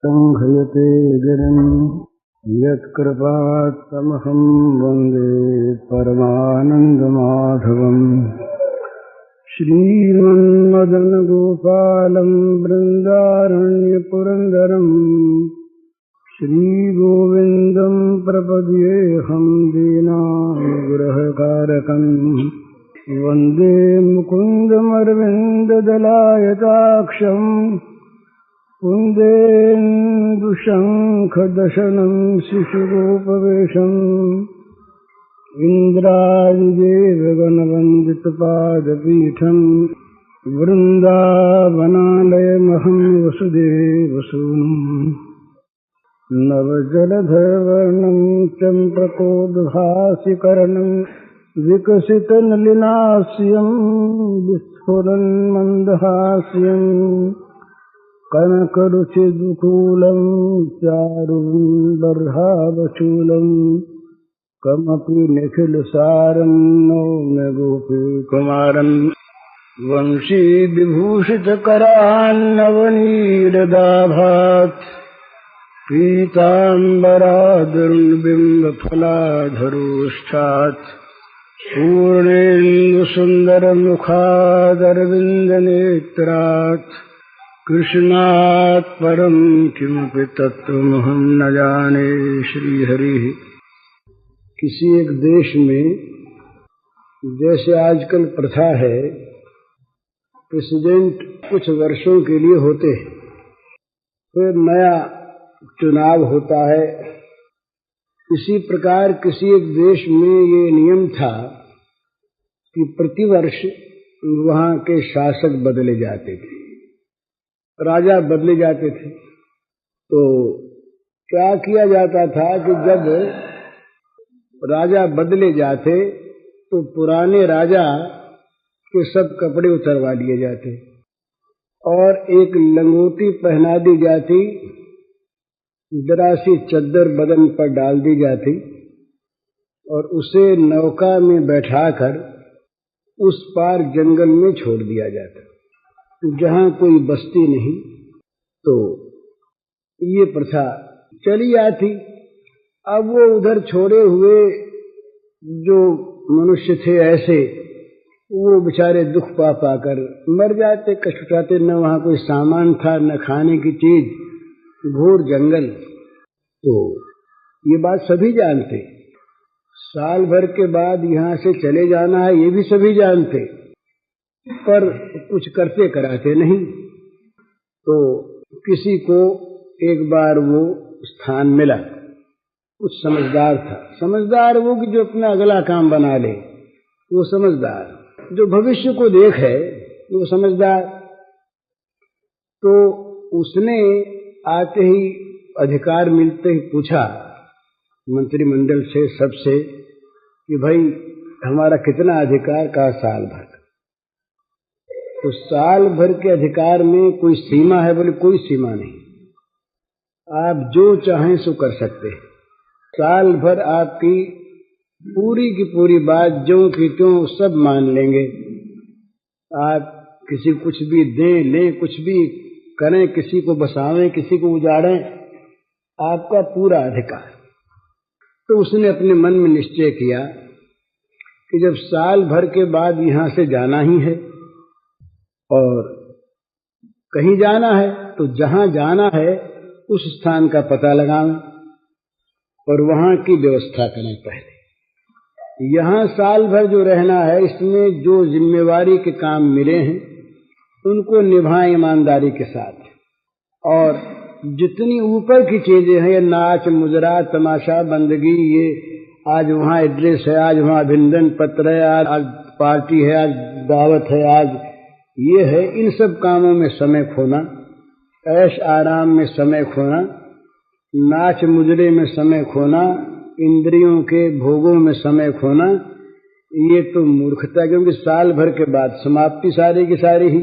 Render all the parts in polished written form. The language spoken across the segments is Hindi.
संघयते गिरिं यत्कृपात्तमहं वन्दे परमानन्दमाधवम्। श्रीमन्मदनगोपालं बृन्दारण्यपुरन्दरं श्रीगोविन्दं प्रपद्येऽहं दीनानुग्रहकारकम्। वन्दे मुकुन्दमरविन्ददलायताक्षम् कुन्देन्दुशङ्खदशनं शिशुरूपवेशम्। इन्द्रादिदेवगणवन्दितपादपीठम् वृन्दावनालयमहं वसुदेवसूनुम्। नवजलधरवर्णं चम्प्रकोद्भासिकर्णं विकसितनलिनास्यं विस्फुरन्मन्दहास्यम्। कनकरुचिदुकूलं चारुबर्हावचूलं कमपि निखिलसारं नौम्य गोपीकुमारम्। वंशीविभूषितकरान्नवनीरदाभात् पीताम्बरादुर्बिम्बफलाधरोष्ठात् पूर्णेन्दुसुन्दरमुखादरविन्दनेत्रात् कृष्णात् परं किमपि तत्त्वमहं न जाने। श्रीहरिः। किसी एक देश में जैसे आजकल प्रथा है, प्रेसिडेंट कुछ वर्षों के लिए होते हैं, फिर नया चुनाव होता है। इसी प्रकार किसी एक देश में ये नियम था कि प्रतिवर्ष वहाँ के शासक बदले जाते थे, राजा बदले जाते थे। तो क्या किया जाता था कि जब राजा बदले जाते तो पुराने राजा के सब कपड़े उतरवा लिए जाते और एक लंगोटी पहना दी जाती, जरा सी चद्दर बदन पर डाल दी जाती और उसे नौका में बैठाकर उस पार जंगल में छोड़ दिया जाता जहां कोई बस्ती नहीं। तो ये प्रथा चली आती। अब वो उधर छोड़े हुए जो मनुष्य थे ऐसे, वो बेचारे दुख पा पाकर मर जाते, कष्ट उठाते। न वहां कोई सामान था, न खाने की चीज, घोर जंगल। तो ये बात सभी जानते। साल भर के बाद यहाँ से चले जाना है, ये भी सभी जानते, पर कुछ करते कराते नहीं। तो किसी को एक बार वो स्थान मिला, कुछ समझदार था। समझदार वो कि जो अपना अगला काम बना ले, वो समझदार। जो भविष्य को देखे, वो समझदार। तो उसने आते ही अधिकार मिलते ही पूछा मंत्रिमंडल से, सबसे, कि भाई हमारा कितना अधिकार? का साल भर। तो साल भर के अधिकार में कोई सीमा है? बोले कोई सीमा नहीं, आप जो चाहें सो कर सकते हैं। साल भर आपकी पूरी की पूरी बात जो की त्यों सब मान लेंगे। आप किसी कुछ भी दें लें, कुछ भी करें, किसी को बसावें, किसी को उजाड़ें, आपका पूरा अधिकार। तो उसने अपने मन में निश्चय किया कि जब साल भर के बाद यहां से जाना ही है और कहीं जाना है, तो जहां जाना है उस स्थान का पता लगाएं और वहां की व्यवस्था करें। पहले यहां साल भर जो रहना है, इसमें जो जिम्मेवारी के काम मिले हैं उनको निभाएं ईमानदारी के साथ। और जितनी ऊपर की चीजें हैं, ये नाच मुजरा तमाशा बंदगी, ये आज वहां एड्रेस है, आज वहां अभिनंदन पत्र है, आज पार्टी है, आज दावत है, आज ये है, इन सब कामों में समय खोना, ऐश आराम में समय खोना, नाच मुजरे में समय खोना, इंद्रियों के भोगों में समय खोना, ये तो मूर्खता। क्योंकि साल भर के बाद समाप्ति सारी की सारी ही।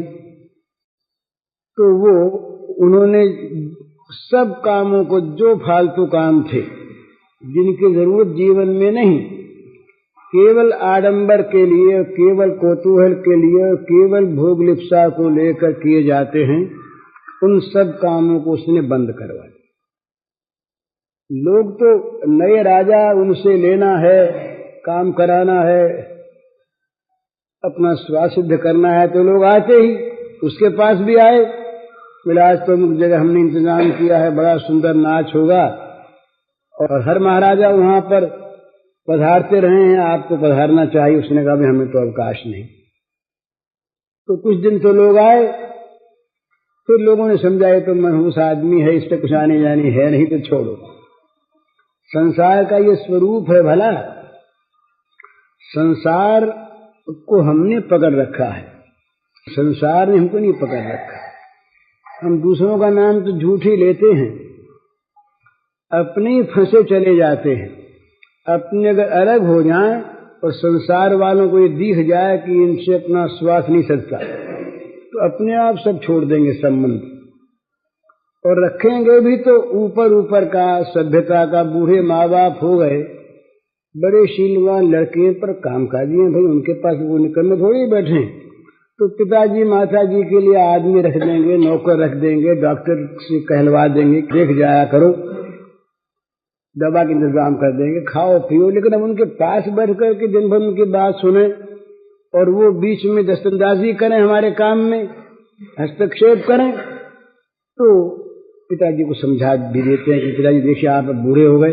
तो वो उन्होंने सब कामों को, जो फालतू काम थे जिनकी जरूरत जीवन में नहीं, केवल आडंबर के लिए, केवल कौतूहल के लिए, केवल भोग लिप्सा को लेकर किए जाते हैं, उन सब कामों को उसने बंद करवा दिया। लोग तो नए राजा, उनसे लेना है, काम कराना है, अपना स्वार्थ सिद्ध करना है, तो लोग आते ही उसके पास भी आए। बोले आज तो अमुक जगह हमने इंतजाम किया है, बड़ा सुंदर नाच होगा, और हर महाराजा वहां पर पधारते रहे हैं, आपको पधारना चाहिए। उसने कहा भी हमें तो अवकाश नहीं। तो कुछ दिन तो लोग आए, फिर लोगों ने समझा ये तो मनहूस आदमी है, इस पे कुछ आने जानी है नहीं, तो छोड़ो। संसार का ये स्वरूप है भला, संसार को हमने पकड़ रखा है, संसार ने हमको नहीं पकड़ रखा। हम दूसरों का नाम तो झूठ ही लेते हैं, अपने ही फंसे चले जाते हैं। अपने अगर अलग हो जाएं और संसार वालों को ये दिख जाए कि इनसे अपना स्वार्थ नहीं सधता, तो अपने आप सब छोड़ देंगे संबंध, और रखेंगे भी तो ऊपर ऊपर का, सभ्यता का। बूढ़े माँ बाप हो गए, बड़े शीलवान लड़के पर कामकाजी हैं भाई, उनके पास वो निकलने थोड़ी बैठे, तो पिताजी माता जी के लिए आदमी रख देंगे, नौकर रख देंगे, डॉक्टर से कहलवा देंगे, देख जाया करो, दवा का इंतजाम कर देंगे, खाओ पियो। लेकिन अब उनके पास बैठ करके दिन भर उनकी बात सुने और वो बीच में दस्तंदाजी करें, हमारे काम में हस्तक्षेप करें, तो पिताजी को समझा भी देते हैं कि पिताजी देखिए आप अब बूढ़े हो गए,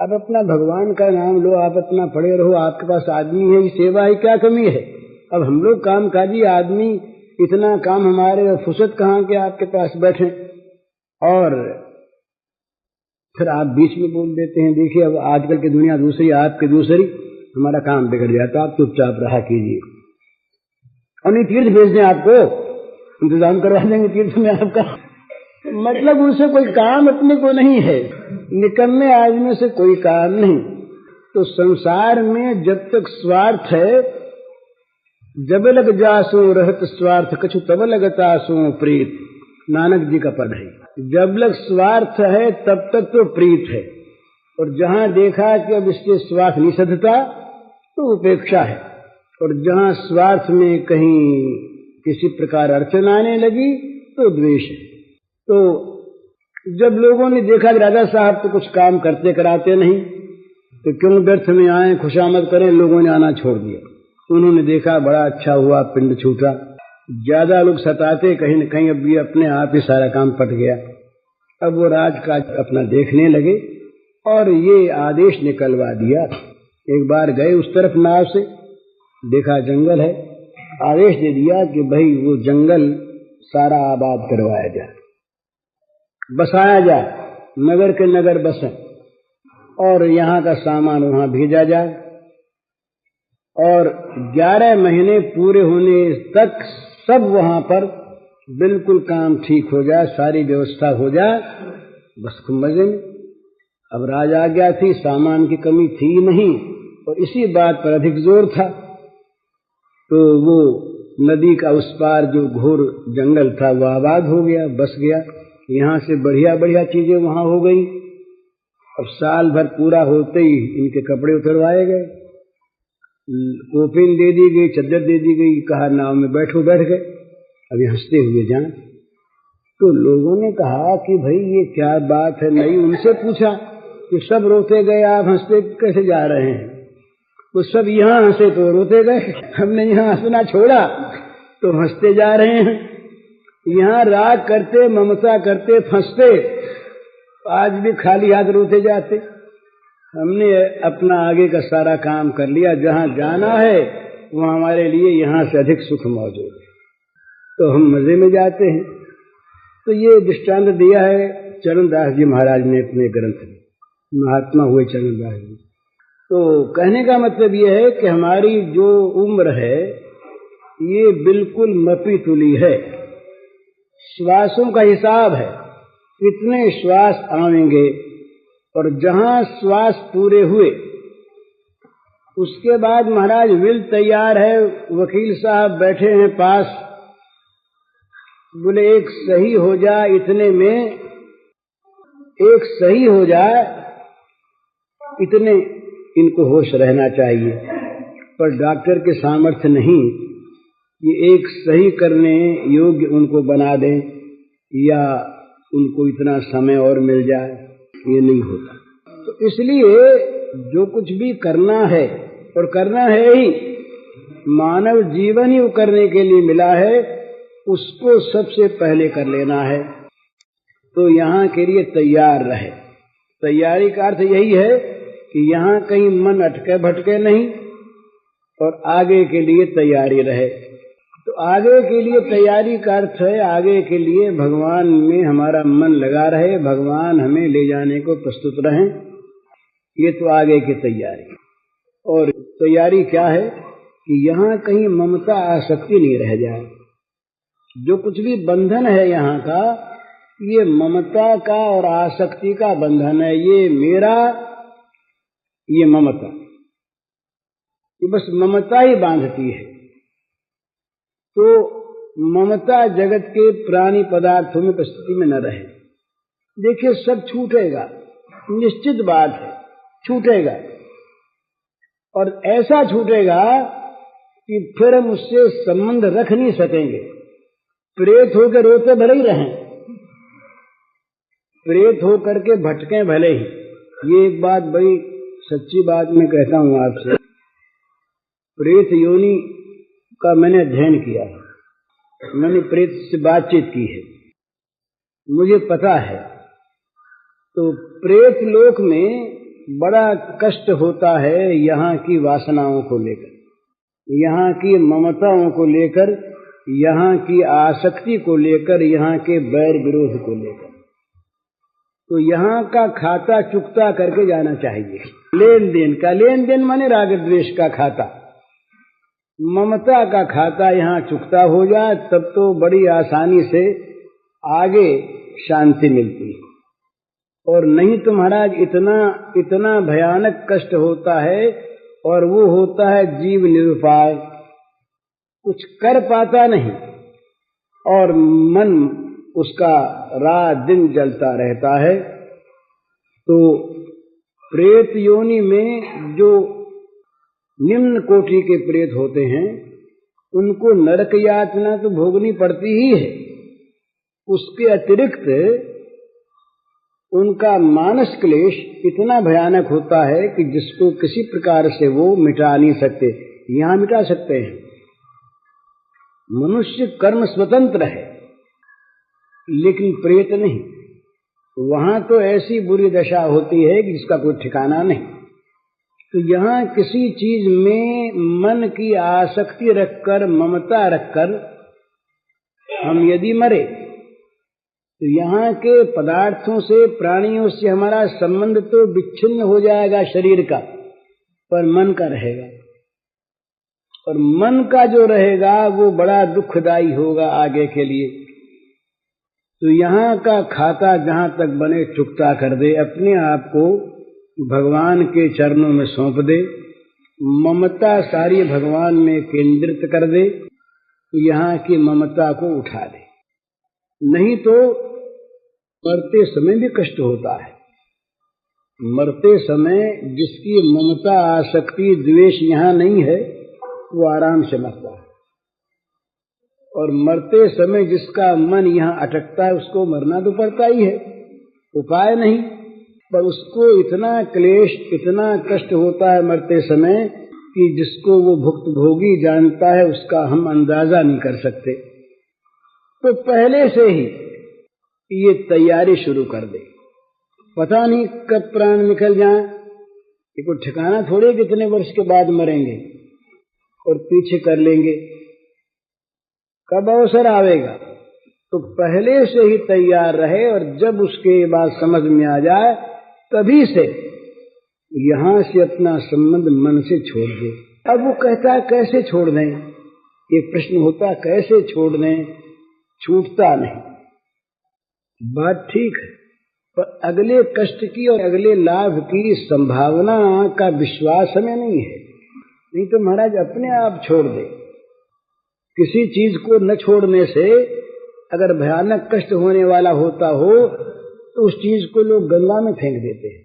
अब अपना भगवान का नाम लो, आप अपना पड़े रहो, आपके पास आदमी है, सेवा है, क्या कमी है। अब हम लोग कामकाजी आदमी, इतना काम हमारे, और फुर्सत कहाँ के आपके पास बैठे, और फिर आप बीच में बोल देते हैं देखिए अब आजकल की दुनिया दूसरी, आपकी दूसरी, हमारा काम बिगड़ जाता, आप चुपचाप रहा कीजिए। और नहीं तीर्थ भेज दें, आपको इंतजाम करवा देंगे तीर्थ में आपका। मतलब उनसे कोई काम अपने को नहीं है, निकम्मे आदमी से कोई काम नहीं। तो संसार में जब तक स्वार्थ है, जब लग जासो रहत स्वार्थ कछु तब लगता सो प्रीत, नानक जी का पद है। जब लग स्वार्थ है तब तक तो प्रीत है, और जहां देखा कि अब इसके स्वार्थ नहीं सधता तो उपेक्षा है, और जहां स्वार्थ में कहीं किसी प्रकार अड़चन आने लगी तो द्वेष है। तो जब लोगों ने देखा कि राजा साहब तो कुछ काम करते कराते नहीं, तो क्यों व्यर्थ में आए, खुशामद करें, लोगों ने आना छोड़ दिया। उन्होंने देखा बड़ा अच्छा हुआ, पिंड छूटा, ज्यादा लोग सताते कहीं न कहीं, अब ये अपने आप ही सारा काम पट गया। अब वो राजकाज अपना देखने लगे और ये आदेश निकलवा दिया। एक बार गए उस तरफ नाव से, देखा जंगल है, आदेश दे दिया कि भाई वो जंगल सारा आबाद करवाया जाए, बसाया जाए, नगर के नगर बसें, और यहाँ का सामान वहाँ भेजा जाए, और 11 महीने पूरे होने तक सब वहां पर बिल्कुल काम ठीक हो जाए, सारी व्यवस्था हो जाए, बस खूब मजे में। अब राज आ गया थी, सामान की कमी थी नहीं, और इसी बात पर अधिक जोर था। तो वो नदी का उस पार जो घोर जंगल था वो आबाद हो गया, बस गया। यहाँ से बढ़िया बढ़िया चीजें वहां हो गई। अब साल भर पूरा होते ही इनके कपड़े उतरवाए गए, कोपिन दे दी गई, चद्दर दे दी गई, कहा नाव में बैठो, बैठ गए। अभी हंसते हुए जाएं। तो लोगों ने कहा कि भाई ये क्या बात है, नहीं उनसे पूछा कि सब रोते गए, आप हंसते कैसे जा रहे हैं। वो सब यहाँ हंसे तो रोते गए, हमने यहाँ हंसना छोड़ा तो हंसते जा रहे हैं। यहाँ राग करते, ममता करते, फंसते, आज भी खाली हाथ रोते जाते। हमने अपना आगे का सारा काम कर लिया, जहाँ जाना है वो हमारे लिए यहाँ से अधिक सुख मौजूद है, तो हम मजे में जाते हैं। तो ये दृष्टांत दिया है चरणदास जी महाराज ने अपने ग्रंथ में, महात्मा हुए चरणदास जी। तो कहने का मतलब ये है कि हमारी जो उम्र है ये बिल्कुल मपी तुली है, श्वासों का हिसाब है, कितने श्वास आएंगे, और जहां श्वास पूरे हुए उसके बाद महाराज विल तैयार है, वकील साहब बैठे हैं पास, बोले एक सही हो जाए, इतने में एक सही हो जाए, इतने इनको होश रहना चाहिए। पर डॉक्टर के सामर्थ्य नहीं, ये एक सही करने योग्य उनको बना दें, या उनको इतना समय और मिल जाए, ये नहीं होता। तो इसलिए जो कुछ भी करना है, और करना है ही, मानव जीवन ही करने के लिए मिला है, उसको सबसे पहले कर लेना है। तो यहाँ के लिए तैयार रहे। तैयारी का अर्थ यही है कि यहाँ कहीं मन अटके भटके नहीं, और आगे के लिए तैयारी रहे। तो आगे के लिए तैयारी का अर्थ है, आगे के लिए भगवान में हमारा मन लगा रहे, भगवान हमें ले जाने को प्रस्तुत रहें। ये तो आगे की तैयारी। और तैयारी क्या है कि यहाँ कहीं ममता आसक्ति नहीं रह जाए। जो कुछ भी बंधन है यहाँ का, ये ममता का और आसक्ति का बंधन है। ये मेरा, ये ममता, ये बस ममता ही बांधती है। तो ममता जगत के प्राणी पदार्थों में प्रस्तुति में न रहे। देखिए, सब छूटेगा, निश्चित बात है, छूटेगा। और ऐसा छूटेगा कि फिर हम उससे संबंध रख नहीं सकेंगे। प्रेत होकर रोते भले ही रहें, प्रेत होकर के भटकें भले ही। ये एक बात बड़ी सच्ची बात मैं कहता हूं आपसे। प्रेत योनि का मैंने अध्ययन किया है, मैंने प्रेत से बातचीत की है, मुझे पता है। तो प्रेत लोक में बड़ा कष्ट होता है यहाँ की वासनाओं को लेकर, यहाँ की ममताओं को लेकर, यहाँ की आसक्ति को लेकर, यहाँ के बैर विरोध को लेकर। तो यहाँ का खाता चुकता करके जाना चाहिए। लेन देन का, लेन देन माने राग द्वेष का खाता, ममता का खाता यहाँ चुकता हो जाए, तब तो बड़ी आसानी से आगे शांति मिलती है। और नहीं तो महाराज इतना भयानक कष्ट होता है, और वो होता है जीव निरुपाय, कुछ कर पाता नहीं, और मन उसका रात दिन जलता रहता है। तो प्रेत योनि में जो निम्न कोटि के प्रेत होते हैं, उनको नरक यातना तो भोगनी पड़ती ही है। उसके अतिरिक्त उनका मानस क्लेश इतना भयानक होता है कि जिसको किसी प्रकार से वो मिटा नहीं सकते। यहाँ मिटा सकते हैं, मनुष्य कर्म स्वतंत्र है, लेकिन प्रेत नहीं। वहां तो ऐसी बुरी दशा होती है कि जिसका कोई ठिकाना नहीं। तो यहाँ किसी चीज में मन की आसक्ति रखकर, ममता रखकर हम यदि मरे, तो यहाँ के पदार्थों से, प्राणियों से हमारा संबंध तो विच्छिन्न हो जाएगा शरीर का, पर मन का रहेगा। और मन का जो रहेगा वो बड़ा दुखदायी होगा आगे के लिए। तो यहाँ का खाता जहाँ तक बने चुकता कर दे, अपने आप को भगवान के चरणों में सौंप दे, ममता सारी भगवान में केंद्रित कर दे, यहाँ की ममता को उठा दे। नहीं तो मरते समय भी कष्ट होता है। मरते समय जिसकी ममता आसक्ति द्वेष यहाँ नहीं है, वो आराम से मरता है। और मरते समय जिसका मन यहाँ अटकता है, उसको मरना तो पड़ता ही है, उपाय नहीं। पर उसको इतना क्लेश, इतना कष्ट होता है मरते समय कि जिसको वो भुक्तभोगी जानता है, उसका हम अंदाजा नहीं कर सकते। तो पहले से ही ये तैयारी शुरू कर दे। पता नहीं कब प्राण निकल जाए, ये कोई ठिकाना थोड़े कितने वर्ष के बाद मरेंगे और पीछे कर लेंगे, कब अवसर आवेगा। तो पहले से ही तैयार रहे, और जब उसके बाद समझ में आ जाए, तभी से यहां से अपना संबंध मन से छोड़ दे। अब वो कहता है कैसे छोड़ दें, एक प्रश्न होता है, कैसे छोड़ दें? छूटता नहीं, बात ठीक है, पर अगले कष्ट की और अगले लाभ की संभावना का विश्वास हमें नहीं है। नहीं तो महाराज अपने आप छोड़ दे। किसी चीज को न छोड़ने से अगर भयानक कष्ट होने वाला होता हो, तो उस चीज को लोग गंगा में फेंक देते हैं।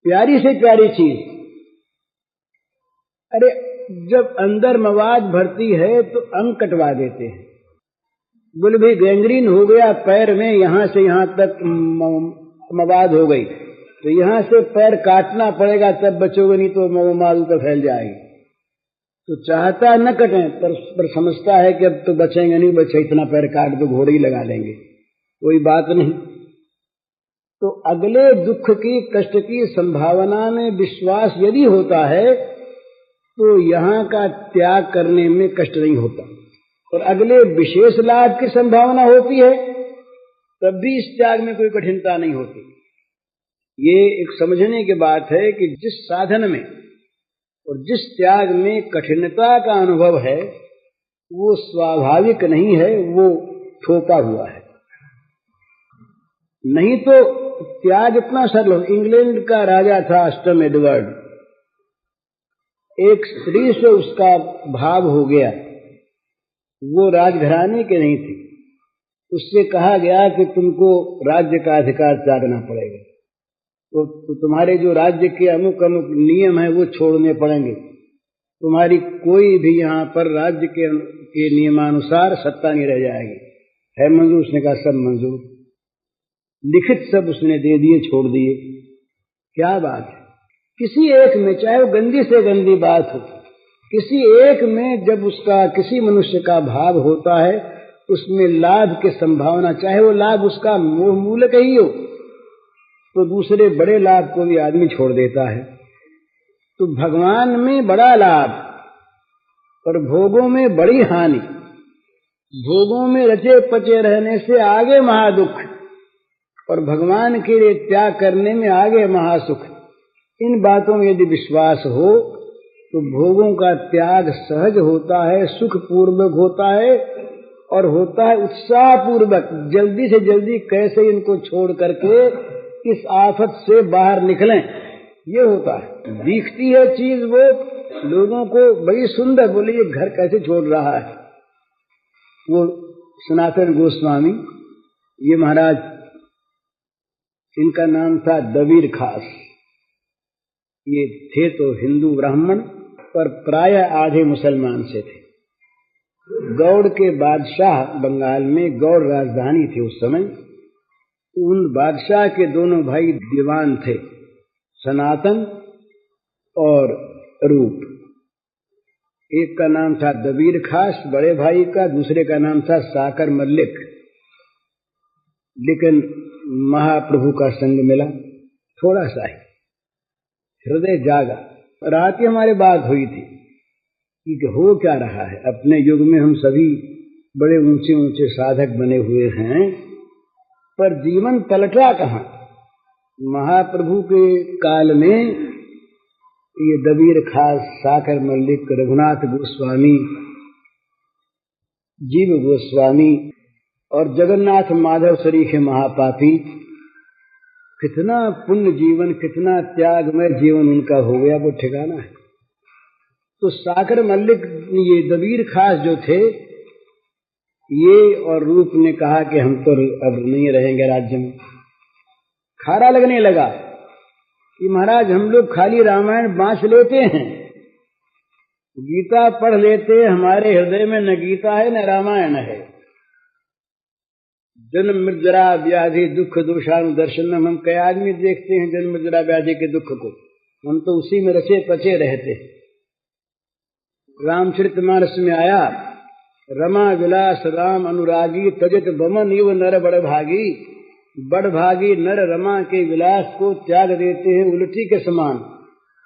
प्यारी से प्यारी चीज, अरे जब अंदर मवाद भरती है तो अंग कटवा देते हैं। बोले भाई गैंग्रीन हो गया पैर में, यहां से यहां तक मवाद हो गई, तो यहां से पैर काटना पड़ेगा तब बचोगे, नहीं तो मवाद तो फैल जाएगी। तो चाहता न कटे पर समझता है कि अब तो बचेंगे नहीं, बचे इतना पैर काट दो घोड़े ही लगा लेंगे, कोई बात नहीं। तो अगले दुख की कष्ट की संभावना में विश्वास यदि होता है तो यहां का त्याग करने में कष्ट नहीं होता, और अगले विशेष लाभ की संभावना होती है तब भी इस त्याग में कोई कठिनता नहीं होती। ये एक समझने की बात है कि जिस साधन में और जिस त्याग में कठिनता का अनुभव है वो स्वाभाविक नहीं है, वो थोपा हुआ है। नहीं तो त्याग इतना सरल हो। इंग्लैंड का राजा था अष्टम एडवर्ड, एक स्त्री से उसका भाव हो गया, वो राजघराने के नहीं थी, उससे कहा गया कि तुमको राज्य का अधिकार त्यागना पड़ेगा, तो तुम्हारे जो राज्य के अमुक अमुक नियम है वो छोड़ने पड़ेंगे, तुम्हारी कोई भी यहाँ पर राज्य के नियमानुसार सत्ता नहीं रह जाएगी। है मंजूर? उसने कहा सब मंजूर, लिखित सब उसने दे दिए, छोड़ दिए। क्या बात है। किसी एक में, चाहे वो गंदी से गंदी बात हो, किसी एक में जब उसका किसी मनुष्य का भाव होता है उसमें लाभ की संभावना, चाहे वो लाभ उसका मोह मूलक ही हो, तो दूसरे बड़े लाभ को भी आदमी छोड़ देता है। तो भगवान में बड़ा लाभ और भोगों में बड़ी हानि, भोगों में रचे पचे रहने से आगे महादुख और भगवान के लिए त्याग करने में आगे महासुख। इन बातों में यदि विश्वास हो तो भोगों का त्याग सहज होता है, सुख पूर्वक होता है, और होता है उत्साह पूर्वक। जल्दी से जल्दी कैसे इनको छोड़ करके इस आफत से बाहर निकलें, ये होता है। दिखती है चीज वो लोगों को बड़ी सुंदर, बोले ये घर कैसे छोड़ रहा है। वो सनातन गोस्वामी, ये महाराज, इनका नाम था दबीर खास। ये थे तो हिंदू ब्राह्मण, पर प्राय आधे मुसलमान से थे। गौड़ के बादशाह, बंगाल में गौड़ राजधानी थी उस समय, उन बादशाह के दोनों भाई दीवान थे, सनातन और रूप। एक का नाम था दबीर खास बड़े भाई का, दूसरे का नाम था साकर मल्लिक। लेकिन महाप्रभु का संग मिला, थोड़ा सा ही हृदय जागा। रात ही हमारे बात हुई थी कि हो क्या रहा है। अपने युग में हम सभी बड़े ऊंचे ऊंचे साधक बने हुए हैं, पर जीवन पलटा कहाँ। महाप्रभु के काल में ये दबीर खास, साकर मल्लिक, रघुनाथ गोस्वामी, जीव गोस्वामी और जगन्नाथ माधव सरीखे महापापी, कितना पुण्य जीवन, कितना त्यागमय जीवन उनका हो गया, वो ठिकाना है। तो साकर मल्लिक, ये दबीर खास जो थे, ये और रूप ने कहा कि हम तो अब नहीं रहेंगे राज्य में। खारा लगने लगा कि महाराज हम लोग खाली रामायण बांच लेते हैं, गीता पढ़ लेते हैं, हमारे हृदय में न गीता है न रामायण है। जन्म मृत्यु व्याधि दुख दोषानुदर्शनम, हम कई आदमी देखते हैं जन्म मृत्यु व्याधि के दुख को, हम तो उसी में रचे पचे रहते हैं। रामचरितमानस में आया, रमा विलास राम अनुरागी, तजत बमन इव नर बड़ भागी। बड़ भागी नर रमा के विलास को त्याग देते हैं उल्टी के समान।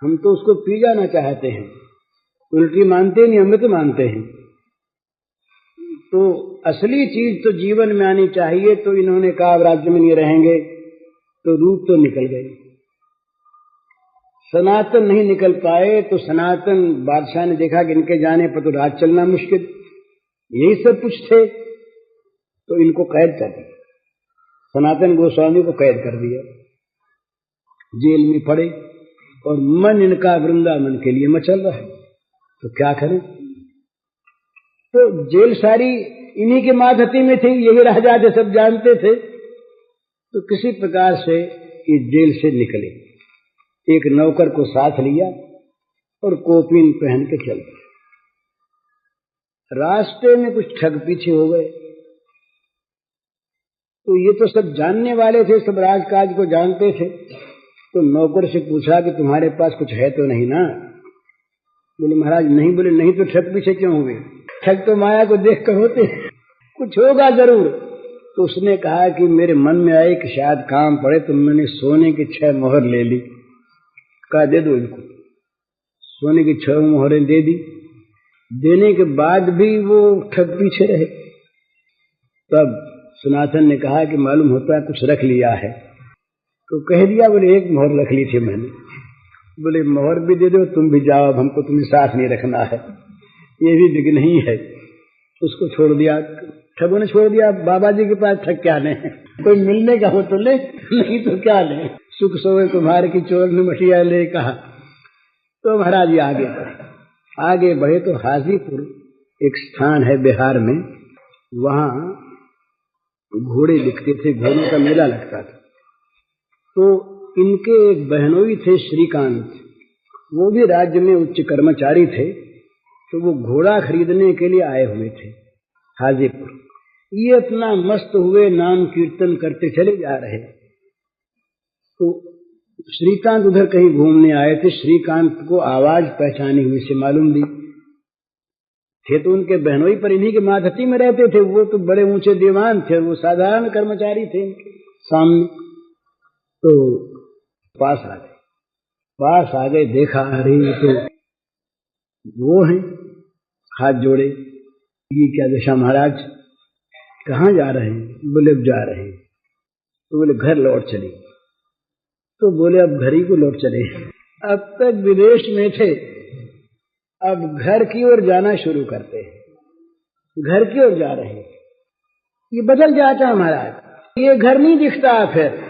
हम तो उसको पी जाना चाहते हैं, उल्टी मानते नहीं, अमृत मानते हैं। तो असली चीज तो जीवन में आनी चाहिए। तो इन्होंने कहा राज्य में नहीं रहेंगे, तो रूप तो निकल गए। सनातन नहीं निकल पाए, तो सनातन बादशाह ने देखा कि इनके जाने पर तो राज चलना मुश्किल, यही सब कुछ थे, तो इनको कैद कर दिया। सनातन गोस्वामी को कैद कर दिया, जेल में पड़े, और मन इनका वृंदावन के लिए मचल रहा है। तो क्या करें। तो जेल सारी इन्हीं के माधती में थी, यही राजा थे, सब जानते थे। तो किसी प्रकार से ये जेल से निकले, एक नौकर को साथ लिया और कोपीन पहन के चल गए। रास्ते में कुछ ठग पीछे हो गए, तो ये तो सब जानने वाले थे, सब राजकाज को जानते थे। तो नौकर से पूछा कि तुम्हारे पास कुछ है तो नहीं ना? बोले महाराज नहीं। बोले नहीं तो ठग पीछे क्यों हुए? ठग तो माया को देख कर होते, कुछ होगा जरूर। तो उसने कहा कि मेरे मन में आए कि शायद काम पड़े, तो मैंने सोने की 6 मोहर ले ली। कहा दे दो इनको। सोने की 6 मोहरें दे दी। देने के बाद भी वो ठग पीछे रहे। तब सनातन ने कहा कि मालूम होता है कुछ रख लिया है। तो कह दिया। बोले 1 मोहर रख ली थी मैंने। बोले मोहर भी दे दो, तुम भी जाओ, हमको तुम्हें साथ नहीं रखना है, ये भी विघ्न ही है। उसको छोड़ दिया, ठगों ने छोड़ दिया। बाबा जी के पास ठग क्या ले, कोई मिलने का हो तो ले, नहीं तो क्या ले। सुख सोए तुम्हारे की चोर ने मटिया ले कहा। तो महाराज जी आगे बढ़े तो हाजीपुर एक स्थान है बिहार में, वहां घोड़े दिखते थे, घोड़ों का मेला लगता था। तो इनके एक बहनोई थे श्रीकांत, वो भी राज्य में उच्च कर्मचारी थे। तो वो घोड़ा खरीदने के लिए आए हुए थे हाजीपुर। ये अपना मस्त हुए नाम कीर्तन करते चले जा रहे। तो श्रीकांत उधर कहीं घूमने आए थे। श्रीकांत को आवाज पहचानी हुई से मालूम दी थे। तो उनके बहनोई पर इन्हीं के माधती में रहते थे। वो तो बड़े ऊंचे दीवान थे, वो साधारण कर्मचारी थे इनके सामने। तो पास आ गए, देखा अरे तो वो हैं, हाथ जोड़े। ये क्या दशा महाराज, कहाँ जा रहे हैं? बोले अब जा रहे हैं। तो बोले घर लौट चले। तो बोले अब घर ही को लौट चले। अब तक विदेश में थे, अब घर की ओर जाना शुरू करते हैं, घर की ओर जा रहे हैं। ये बदल जाता महाराज, ये घर नहीं दिखता फिर।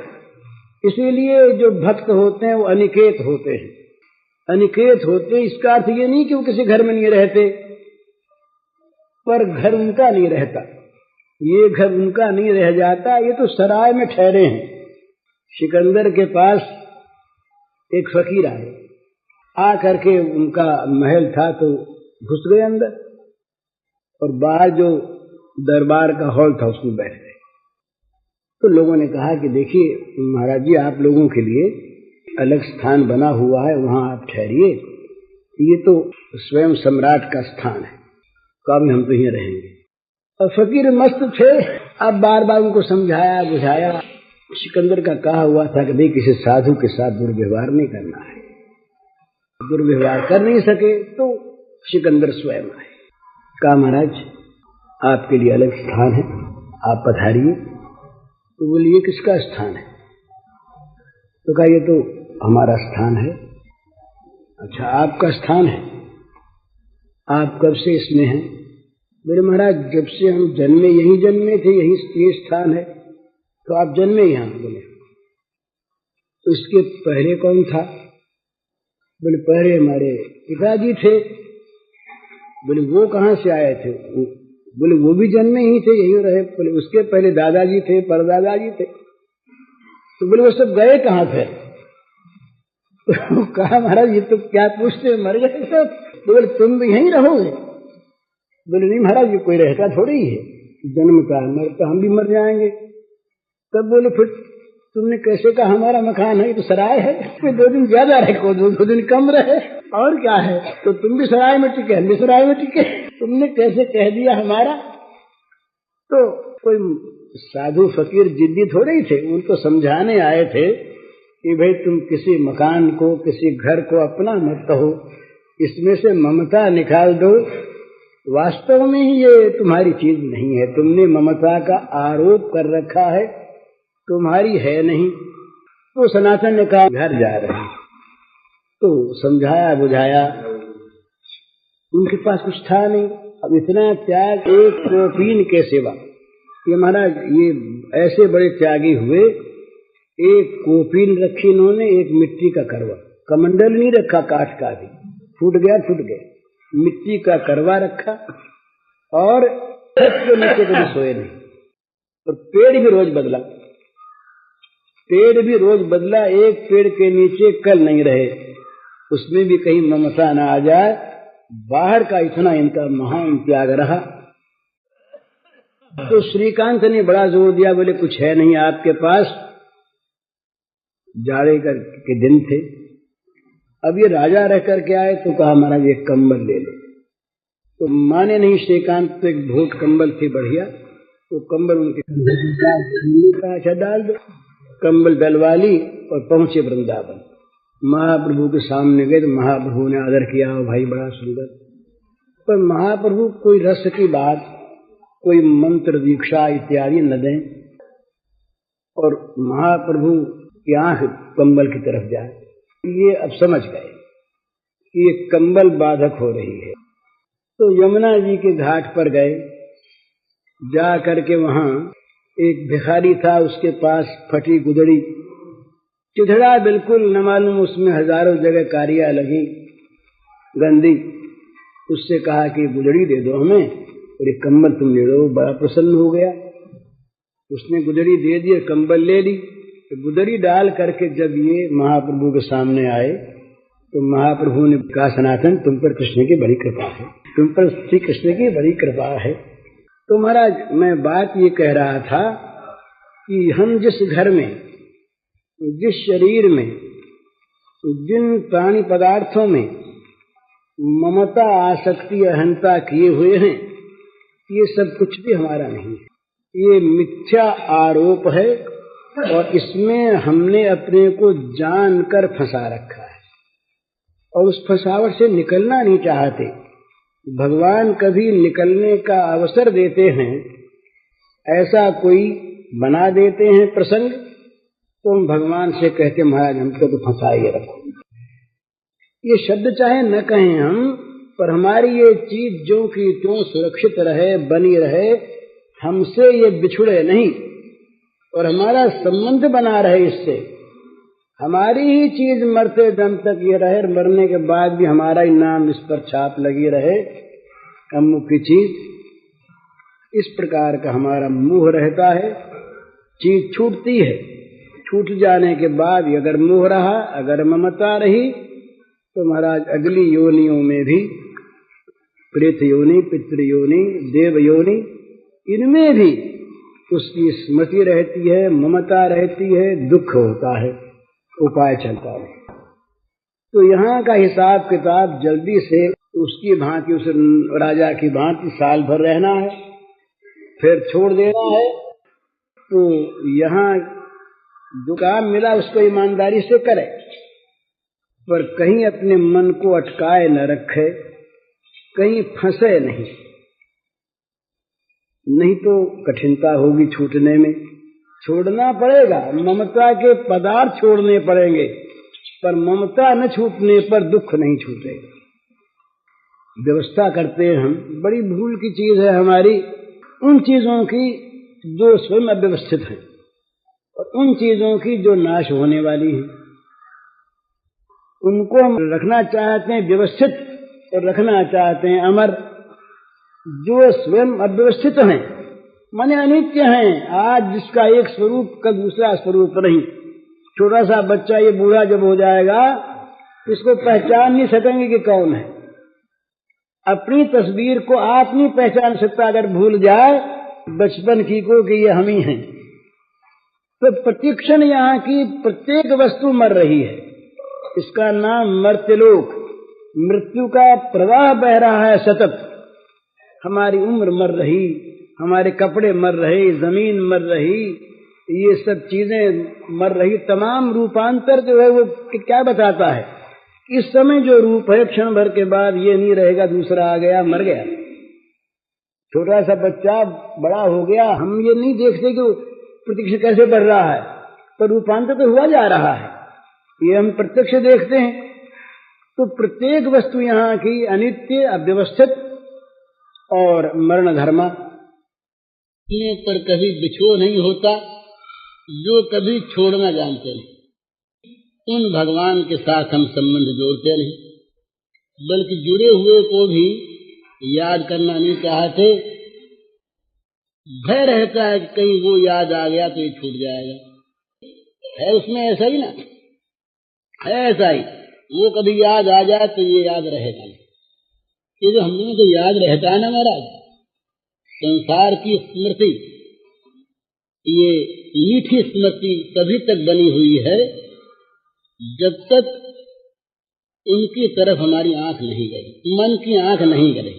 इसीलिए जो भक्त होते हैं वो अनिकेत होते हैं। अनिकेत होते इसका अर्थ ये नहीं कि वो किसी घर में नहीं रहते, पर घर उनका नहीं रहता। ये घर उनका नहीं रह जाता, ये तो सराय में ठहरे हैं। सिकंदर के पास एक फकीर आए, आ करके उनका महल था तो घुस गए अंदर, और बाहर जो दरबार का हॉल था उसमें बैठ गए। तो लोगों ने कहा कि देखिए महाराज जी, आप लोगों के लिए अलग स्थान बना हुआ है, वहां आप ठहरिए, ये तो स्वयं सम्राट का स्थान है, कभी हम तो यहीं रहेंगे। और फकीर मस्त थे। अब बार बार उनको समझाया बुझाया। सिकंदर का कहा हुआ था कि भाई किसी साधु के साथ दुर्व्यवहार नहीं करना है। दुर्व्यवहार कर नहीं सके तो सिकंदर स्वयं आए। कहा महाराज आपके लिए अलग स्थान है, आप पधारिए। तो बोले ये किसका स्थान है? तो कहा ये तो हमारा स्थान है। अच्छा आपका स्थान है, आप कब से इसमें हैं? बोले महाराज जब से हम जन्मे यहीं जन्मे थे, यही ये स्थान है। तो आप जन्मे यहाँ? बोले तो इसके पहले कौन था? बोले पहले हमारे पिताजी थे। बोले वो कहाँ से आए थे? बोले वो भी जन्मे ही थे, यही रहे। बोले उसके पहले दादाजी थे, परदादाजी थे। तो बोले वो सब गए कहाँ थे? तो कहा महाराज ये तो क्या पूछते, मर गए सब। बोले तुम भी यहीं रहोगे? बोले नहीं महाराज ये कोई रहता थोड़ी है, जन्मता है, मरता हम भी मर जाएंगे। तब बोले फिर तुमने कैसे कहा हमारा मकान है, ये तो सराय है, फिर 2 दिन ज्यादा रहे, 2 दिन कम रहे, और क्या है? तो तुम भी सराय में टिके, हम भी सराय में टिके, तुमने कैसे कह दिया हमारा? तो कोई साधु फकीर जिद्दी थोड़े ही थे, उनको समझाने आए थे कि भाई तुम किसी मकान को, किसी घर को अपना मत कहो, इसमें से ममता निकाल दो। वास्तव में ही ये तुम्हारी चीज नहीं है, तुमने ममता का आरोप कर रखा है, तुम्हारी है नहीं। तो सनातन ने कहा घर जा रहे हैं। तो समझाया बुझाया, उनके पास कुछ था नहीं। अब इतना त्याग एक कोपीन के सिवा, ये महाराज ये ऐसे बड़े त्यागी हुए। एक कोपीन रखी इन्होंने, एक मिट्टी का करवा, कमंडल नहीं रखा काठ का, भी फूट गया, मिट्टी का करवा रखा, और नीचे कभी सोए नहीं। और पेड़ भी रोज बदला, एक पेड़ के नीचे कल नहीं रहे, उसमें भी कहीं ममता न आ जाए। बाहर का इतना इनका महान त्याग रहा। तो श्रीकांत ने बड़ा जोर दिया, बोले कुछ है नहीं आपके पास? जाड़े के दिन थे। अब ये राजा रह करके आए तो कहा महाराज एक कंबल ले लो। तो माने नहीं श्रीकांत, तो एक भोट कंबल थी बढ़िया, तो कंबल उनके कहा अच्छा डाल दो। कंबल डलवा ली और पहुंचे वृंदावन। महाप्रभु के सामने गए तो महाप्रभु ने आदर किया, भाई बड़ा सुंदर। पर महाप्रभु कोई रस की बात, कोई मंत्र दीक्षा इत्यादि न दें, और महाप्रभु की आंख कंबल की तरफ जाए। ये अब समझ गए कि ये कंबल बाधक हो रही है। तो यमुना जी के घाट पर गए, जा करके वहां एक भिखारी था, उसके पास फटी गुदड़ी, चिथड़ा बिल्कुल न मालूम, उसमें हजारों जगह कारियां लगी गंदी। उससे कहा कि गुदड़ी दे दो हमें और एक कंबल तुम ले लो। बड़ा प्रसन्न हो गया, उसने गुदड़ी दे दी और कंबल ले ली। तो गुदड़ी डाल करके जब ये महाप्रभु के सामने आए तो महाप्रभु ने कहा, सनातन तुम पर कृष्ण की बड़ी कृपा है, तुम पर श्री कृष्ण की बड़ी कृपा है। तो महाराज मैं बात ये कह रहा था कि हम जिस घर में, जिस शरीर में, जिन प्राणी पदार्थों में ममता आसक्ति अहंता किए हुए हैं, ये सब कुछ भी हमारा नहीं है। ये मिथ्या आरोप है और इसमें हमने अपने को जानकर फंसा रखा है और उस फंसावट से निकलना नहीं चाहते। भगवान कभी निकलने का अवसर देते हैं, ऐसा कोई बना देते हैं प्रसंग, तो हम भगवान से कहते महाराज हमको तो फंसाइए रखो। ये शब्द चाहे न कहें हम, पर हमारी ये चीज जो की त्यों सुरक्षित रहे, बनी रहे, हमसे ये बिछुड़े नहीं और हमारा संबंध बना रहे इससे। हमारी ही चीज मरते दम तक ये रहे, मरने के बाद भी हमारा ही नाम इस पर छाप लगी रहे, अमुक की चीज। इस प्रकार का हमारा मोह रहता है। चीज छूटती है, छूट जाने के बाद अगर मोह रहा, अगर ममता रही, तो महाराज अगली योनियों में भी, प्रेत योनि, पितृ योनि, देव योनि, इनमें भी उसकी स्मृति रहती है, ममता रहती है, दुख होता है, उपाय चलता है। तो यहाँ का हिसाब किताब जल्दी से उसकी भांति, उस राजा की भांति साल भर रहना है, फिर छोड़ देना है। तो यहाँ जो काम मिला उसको ईमानदारी से करे, पर कहीं अपने मन को अटकाए न रखे, कहीं फंसे नहीं, नहीं तो कठिनता होगी छूटने में। छोड़ना पड़ेगा, ममता के पदार्थ छोड़ने पड़ेंगे, पर ममता न छूटने पर दुख नहीं छूटेगा। व्यवस्था करते हैं हम, बड़ी भूल की चीज है हमारी उन चीजों की जो स्वयं अव्यवस्थित हैं और उन चीजों की जो नाश होने वाली हैं। उनको हम रखना चाहते हैं व्यवस्थित और रखना चाहते हैं अमर। जो स्वयं अव्यवस्थित हैं, माने अनित्य हैं, आज जिसका एक स्वरूप कल दूसरा स्वरूप नहीं। छोटा सा बच्चा ये बूढ़ा जब हो जाएगा, इसको पहचान नहीं सकेंगे कि कौन है। अपनी तस्वीर को आप नहीं पहचान सकता अगर भूल जाए बचपन की को कि ये हम ही हैं। तो प्रतिक्षण यहाँ की प्रत्येक वस्तु मर रही है, इसका नाम मर्त्यलोक। मृत्यु का प्रवाह बह रहा है सतत। हमारी उम्र मर रही, हमारे कपड़े मर रहे, जमीन मर रही, ये सब चीजें मर रही। तमाम रूपांतर जो है वो क्या बताता है? इस समय जो रूप है क्षण भर के बाद ये नहीं रहेगा, दूसरा आ गया, मर गया। छोटा सा बच्चा बड़ा हो गया, हम ये नहीं देखते कि प्रत्यक्ष कैसे बढ़ रहा है, पर रूपांतर तो हुआ जा रहा है, ये हम प्रत्यक्ष देखते हैं। तो प्रत्येक वस्तु यहाँ की अनित्य, अव्यवस्थित और मरण धर्मा पर कभी बिछोड़ नहीं होता। जो कभी छोड़ना जानते हैं उन भगवान के साथ हम संबंध जोड़ते नहीं, बल्कि जुड़े हुए को भी याद करना नहीं चाहते। भय रहता है कि कहीं वो याद आ गया तो ये छूट जाएगा। है उसमें ऐसा ही ना, है ऐसा ही। वो कभी याद आ जाए तो ये याद रहेगा नहीं। ये जो हम लोगों को याद रहता है ना महाराज, संसार की स्मृति, ये मीठी स्मृति तभी तक बनी हुई है जब तक इनकी तरफ हमारी आंख नहीं गई, मन की आंख नहीं गई,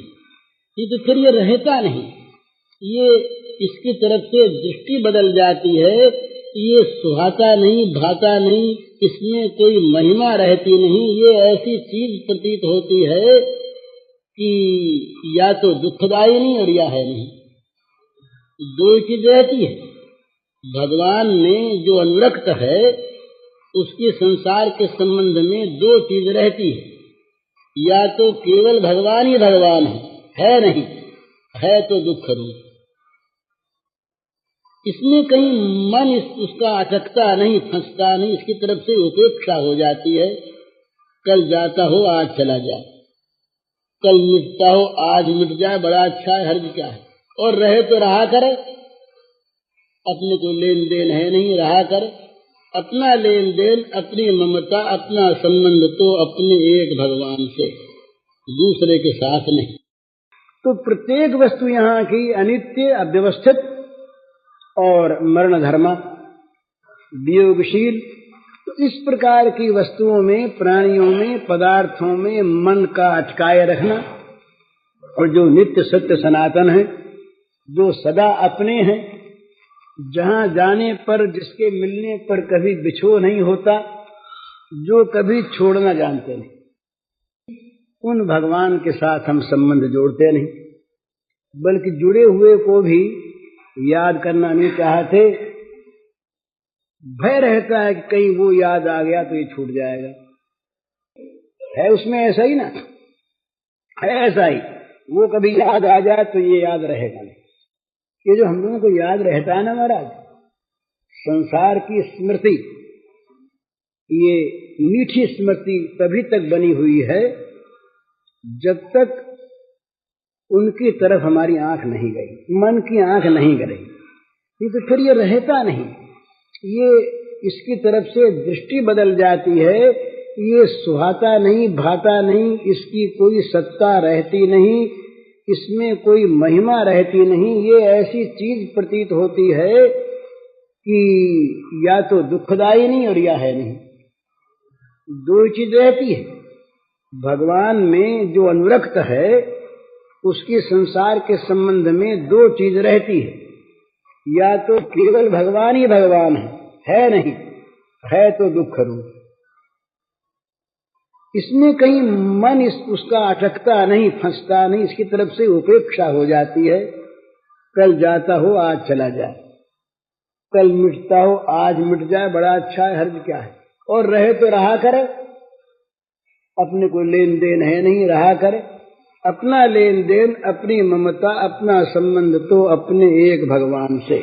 तो फिर ये रहता नहीं। ये इसकी तरफ से दृष्टि बदल जाती है, ये सुहाता नहीं, भाता नहीं, इसमें कोई महिमा रहती नहीं। ये ऐसी चीज प्रतीत होती है कि या तो दुखदायी नहीं और या है नहीं, दो चीज रहती है। भगवान ने जो अनुरक्त है उसके संसार के संबंध में दो चीज रहती है, या तो केवल भगवान ही भगवान है नहीं, है तो दुख रूप। इसमें कहीं मन उसका अटकता नहीं, फंसता नहीं, इसकी तरफ से उपेक्षा हो जाती है। कल जाता हो आज चला जाए, कल मिटता हो आज मिट जाए, बड़ा अच्छा है, हर्ज क्या है। और रहे तो रहा करे, अपने को लेन देन है नहीं, रहा करे। अपना लेन देन, अपनी ममता, अपना संबंध तो अपने एक भगवान से, दूसरे के साथ नहीं। तो प्रत्येक वस्तु यहाँ की अनित्य, अव्यवस्थित और मरण धर्मा, वियोगशील। तो इस प्रकार की वस्तुओं में, प्राणियों में, पदार्थों में मन का अटकाए रखना, और जो नित्य सत्य सनातन है, जो सदा अपने हैं, जहाँ जाने पर, जिसके मिलने पर कभी बिछो नहीं होता, जो कभी छोड़ना जानते नहीं, उन भगवान के साथ हम संबंध जोड़ते नहीं, बल्कि जुड़े हुए को भी याद करना नहीं चाहते। भय रहता है कि कहीं वो याद आ गया तो ये छूट जाएगा। है उसमें ऐसा ही ना, है ऐसा ही, वो कभी याद आ जाए तो ये याद रहेगा नहीं। ये जो हम लोगों को याद रहता है ना महाराज, संसार की स्मृति, ये मीठी स्मृति तभी तक बनी हुई है जब तक उनकी तरफ हमारी आंख नहीं गई, मन की आंख नहीं गई, तो फिर ये रहता नहीं। ये इसकी तरफ से दृष्टि बदल जाती है, ये सुहाता नहीं, भाता नहीं, इसकी कोई सत्ता रहती नहीं, इसमें कोई महिमा रहती नहीं। ये ऐसी चीज प्रतीत होती है कि या तो दुखदायी नहीं और या है नहीं, दो चीज रहती है। भगवान में जो अनुरक्त है उसके संसार के संबंध में दो चीज रहती है, या तो केवल भगवान ही भगवान है नहीं, है तो दुख रूप। इसमें कहीं मन उसका अटकता नहीं, फंसता नहीं, इसकी तरफ से उपेक्षा हो जाती है। कल जाता हो आज चला जाए, कल मिटता हो आज मिट जाए, बड़ा अच्छा है, हर्ज क्या है। और रहे तो रहा करे, अपने को लेन देन है नहीं, रहा करे। अपना लेन देन, अपनी ममता, अपना संबंध तो अपने एक भगवान से,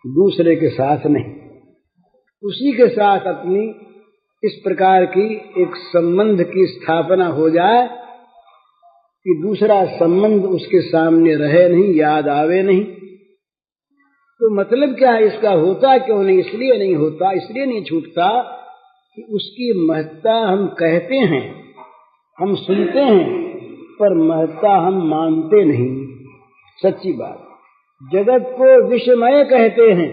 दूसरे के साथ नहीं। उसी के साथ अपनी इस प्रकार की एक संबंध की स्थापना हो जाए कि दूसरा संबंध उसके सामने रहे नहीं, याद आवे नहीं। तो मतलब क्या है इसका, होता क्यों नहीं? इसलिए नहीं होता, इसलिए नहीं छूटता कि उसकी महत्ता हम कहते हैं, हम सुनते हैं, पर महत्ता हम मानते नहीं। सच्ची बात, जगत को विषमय कहते हैं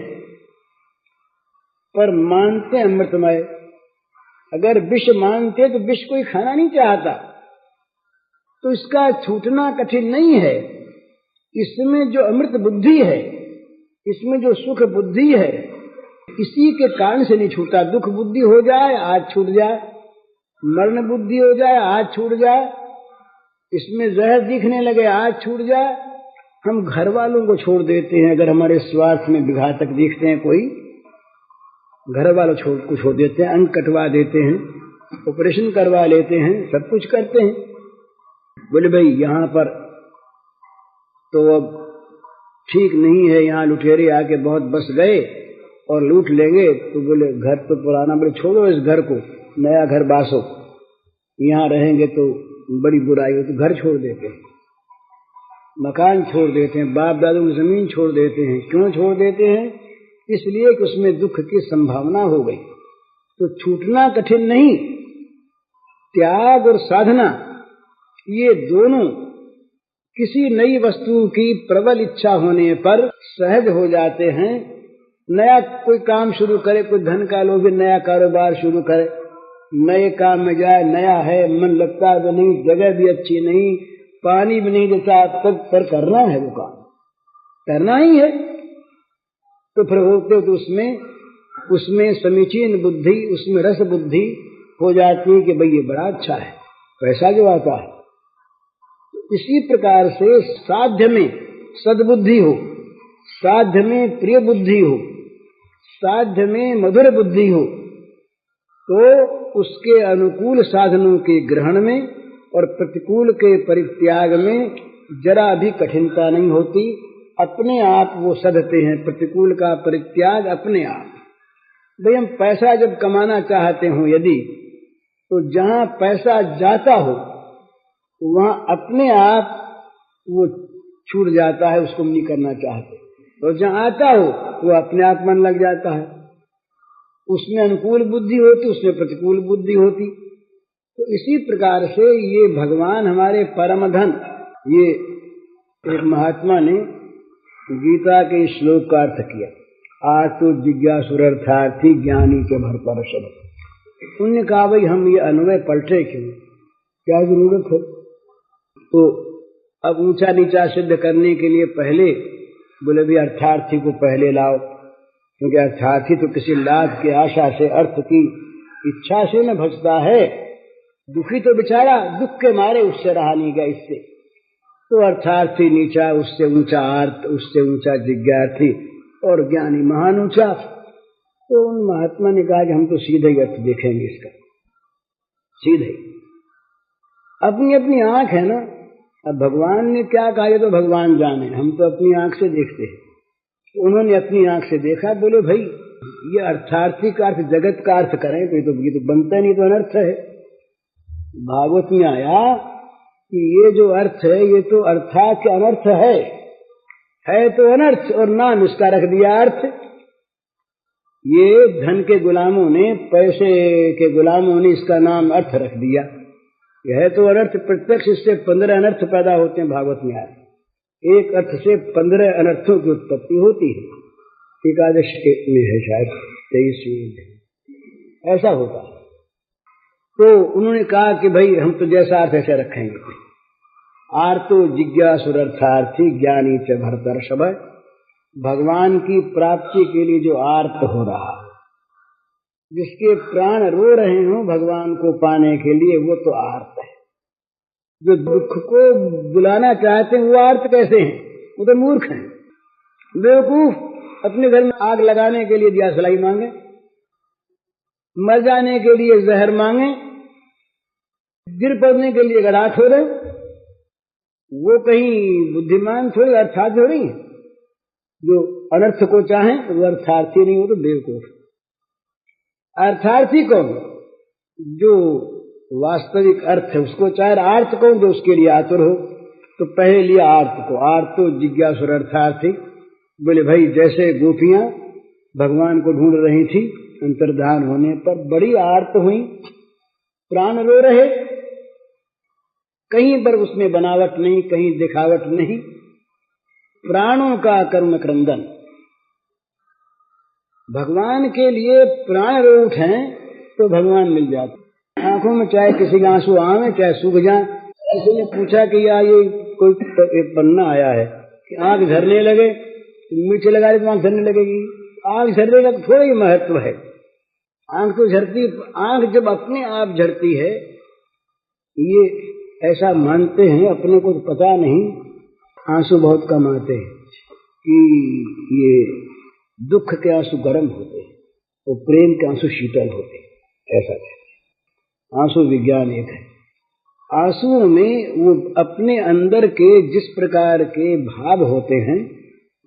पर मानते अमृतमय। अगर विष मानते तो विष कोई खाना नहीं चाहता, तो इसका छूटना कठिन नहीं है। इसमें जो अमृत बुद्धि है, इसमें जो सुख बुद्धि है, इसी के कारण से नहीं छूटा। दुख बुद्धि हो जाए आज छूट जाए, मरण बुद्धि हो जाए आज छूट जाए, इसमें जहर दिखने लगे आज छूट जाए। हम घर वालों को छोड़ देते हैं, अगर हमारे स्वार्थ में विघातक दिखते हैं कोई, घर वालों को छोड़ देते हैं, अंग कटवा देते हैं, ऑपरेशन करवा लेते हैं, सब कुछ करते हैं। बोले भाई यहाँ पर तो अब ठीक नहीं है, यहाँ लुटेरे आके बहुत बस गए और लूट लेंगे। तो बोले घर तो पुराना, बोले छोड़ो इस घर को, नया घर बासो, यहाँ रहेंगे तो बड़ी बुराई हो। तो घर छोड़ देते हैं, मकान छोड़ देते हैं, बाप दादों की जमीन छोड़ देते हैं। क्यों छोड़ देते हैं? इसलिए कि उसमें दुख की संभावना हो गई। तो छूटना कठिन नहीं, त्याग और साधना ये दोनों किसी नई वस्तु की प्रबल इच्छा होने पर सहज हो जाते हैं। नया कोई काम शुरू करे, कोई धन का लोभी नया कारोबार शुरू करे, नए काम में जाए, नया है, मन लगता भी नहीं, जगह भी अच्छी नहीं, पानी भी नहीं देता तक, पर करना है वो काम, करना ही है। तो फिर होते तो उसमें समीचीन बुद्धि, उसमें रस बुद्धि हो जाती है कि भाई ये बड़ा अच्छा है, पैसा जो आता है। इसी प्रकार से साध्य में सद्बुद्धि हो, साध्य में प्रिय बुद्धि हो, साध्य में मधुर बुद्धि हो, तो उसके अनुकूल साधनों के ग्रहण में और प्रतिकूल के परित्याग में जरा भी कठिनता नहीं होती। अपने आप वो सधते हैं, प्रतिकूल का परित्याग अपने आप। भाई हम पैसा जब कमाना चाहते हो यदि, तो जहां पैसा जाता हो वहां अपने आप वो छूट जाता है, उसको नहीं करना चाहते। और जहां आता हो वो अपने आप मन लग जाता है। उसमें अनुकूल बुद्धि होती, उसमें प्रतिकूल बुद्धि होती। तो इसी प्रकार से ये भगवान हमारे परम धन, ये एक महात्मा ने गीता के श्लोक का अर्थ किया, आतु जिज्ञासुरर्थार्थी ज्ञानी के भर पर शब्द। उन्होंने कहा भाई हम ये अन्वय पलटे क्यों, क्या जरूरत है। तो अब ऊंचा नीचा सिद्ध करने के लिए पहले बोले भी अर्थार्थी को पहले लाओ, क्योंकि अर्थार्थी तो किसी लाभ की आशा से, अर्थ की इच्छा से न भजता है। दुखी तो बेचारा दुख के मारे उससे रहा नहीं गया इससे। तो अर्थार्थी नीचा, उससे ऊंचा आर्त, उससे ऊंचा जिज्ञार्थी और ज्ञानी महान ऊंचा। तो उन महात्मा ने कहा कि हम तो सीधे ही अर्थ देखेंगे इसका, सीधे। अपनी अपनी आंख है ना, अब भगवान ने क्या कहा ये तो भगवान जाने, हम तो अपनी आंख से देखते हैं। उन्होंने अपनी आंख से देखा, बोले भाई ये अर्थार्थी का अर्थ जगत का अर्थ करें तो ये तो बनता नहीं, तो अनर्थ है। भागवत में आया कि ये जो अर्थ है ये तो अर्थात के अनर्थ है तो अनर्थ, और नाम इसका रख दिया अर्थ। ये धन के गुलामों ने, पैसे के गुलामों ने इसका नाम अर्थ रख दिया। यह तो अनर्थ प्रत्यक्ष, इससे 15 अनर्थ पैदा होते हैं। भागवत में आया एक अर्थ से 15 अनर्थों की उत्पत्ति होती है। एकादश में है शायद 23 ऐसा होता है। तो उन्होंने कहा कि भाई हम तो जैसा अर्थ ऐसे रखेंगे। आर्तो जिज्ञासुरर्थार्थी ज्ञानी च भरतर्षभ, भगवान की प्राप्ति के लिए जो आर्त हो रहा, जिसके प्राण रो रहे हो भगवान को पाने के लिए, वो तो आर्त है। जो दुख को बुलाना चाहते हैं वो आर्त कैसे हैं, वो तो मूर्ख हैं, बेवकूफ। अपने घर में आग लगाने के लिए दिया सलाई मांगे, मर जाने के लिए जहर मांगे, गिर पड़ने के लिए गड़ा छोड़े, वो कहीं बुद्धिमान थोड़ी, अर्थात थोड़ी है। जो अनर्थ को चाहे वो अर्थार्थी नहीं हो तो बेवकूफ। अर्थार्थी कौन, जो वास्तविक अर्थ है उसको चाहे। आर्थ कौन, जो उसके लिए आतुर हो। तो पहले लिया आर्थ को, आर्तो जिज्ञासुर अर्थार्थी। बोले भाई जैसे गोपियां भगवान को ढूंढ रही थी, अंतर्धान होने पर बड़ी आर्त हुई, प्राण रो रहे, कहीं पर उसमें बनावट नहीं, कहीं दिखावट नहीं, प्राणों का करुण क्रंदन। भगवान के लिए प्राण रो उठे तो भगवान मिल जाते। आंखों में चाहे किसी के आंसू आवे चाहे सूख जाए। किसी ने पूछा कि यार ये कोई पन्ना आया है कि आंख झरने लगे, मिर्च लगा तो आंख झरने लगेगी। आंख झरने का थोड़ा ही महत्व है। आंख तो झरती, आंख जब अपने आप झरती है, ये ऐसा मानते हैं, अपने को पता नहीं, आंसू बहुत कम आते हैं कि ये दुख के आंसू गर्म होते हैं और प्रेम के आंसू शीतल होते हैं, ऐसा कहते हैं। आंसू विज्ञान एक है। आंसुओं में वो अपने अंदर के जिस प्रकार के भाव होते हैं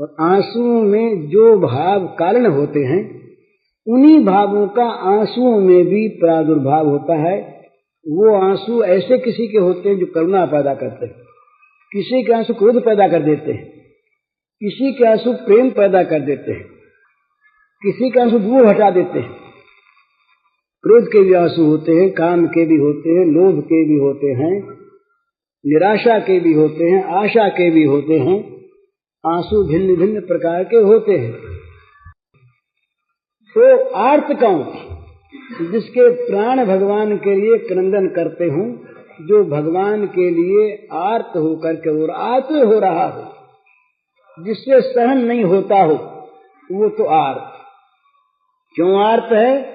और आंसुओं में जो भाव कारण होते हैं, उन्हीं भावों का आंसुओं में भी प्रादुर्भाव होता है। वो आंसू ऐसे किसी के होते हैं जो करुणा पैदा करते हैं, किसी के आंसू क्रोध पैदा कर देते हैं, किसी के आंसू प्रेम पैदा कर देते हैं, किसी के आंसू दूर हटा देते हैं। क्रोध के भी आंसू होते हैं, काम के भी होते हैं, लोभ के भी होते हैं, निराशा के भी होते हैं, आशा के भी होते हैं, आंसू भिन्न भिन्न प्रकार के होते हैं। तो आर्त कौन? जिसके प्राण भगवान के लिए क्रंदन करते हों, जो भगवान के लिए आर्त होकर के और आतुर हो रहा हो, जिससे सहन नहीं होता हो, वो तो आर्त। क्यों आर्त है?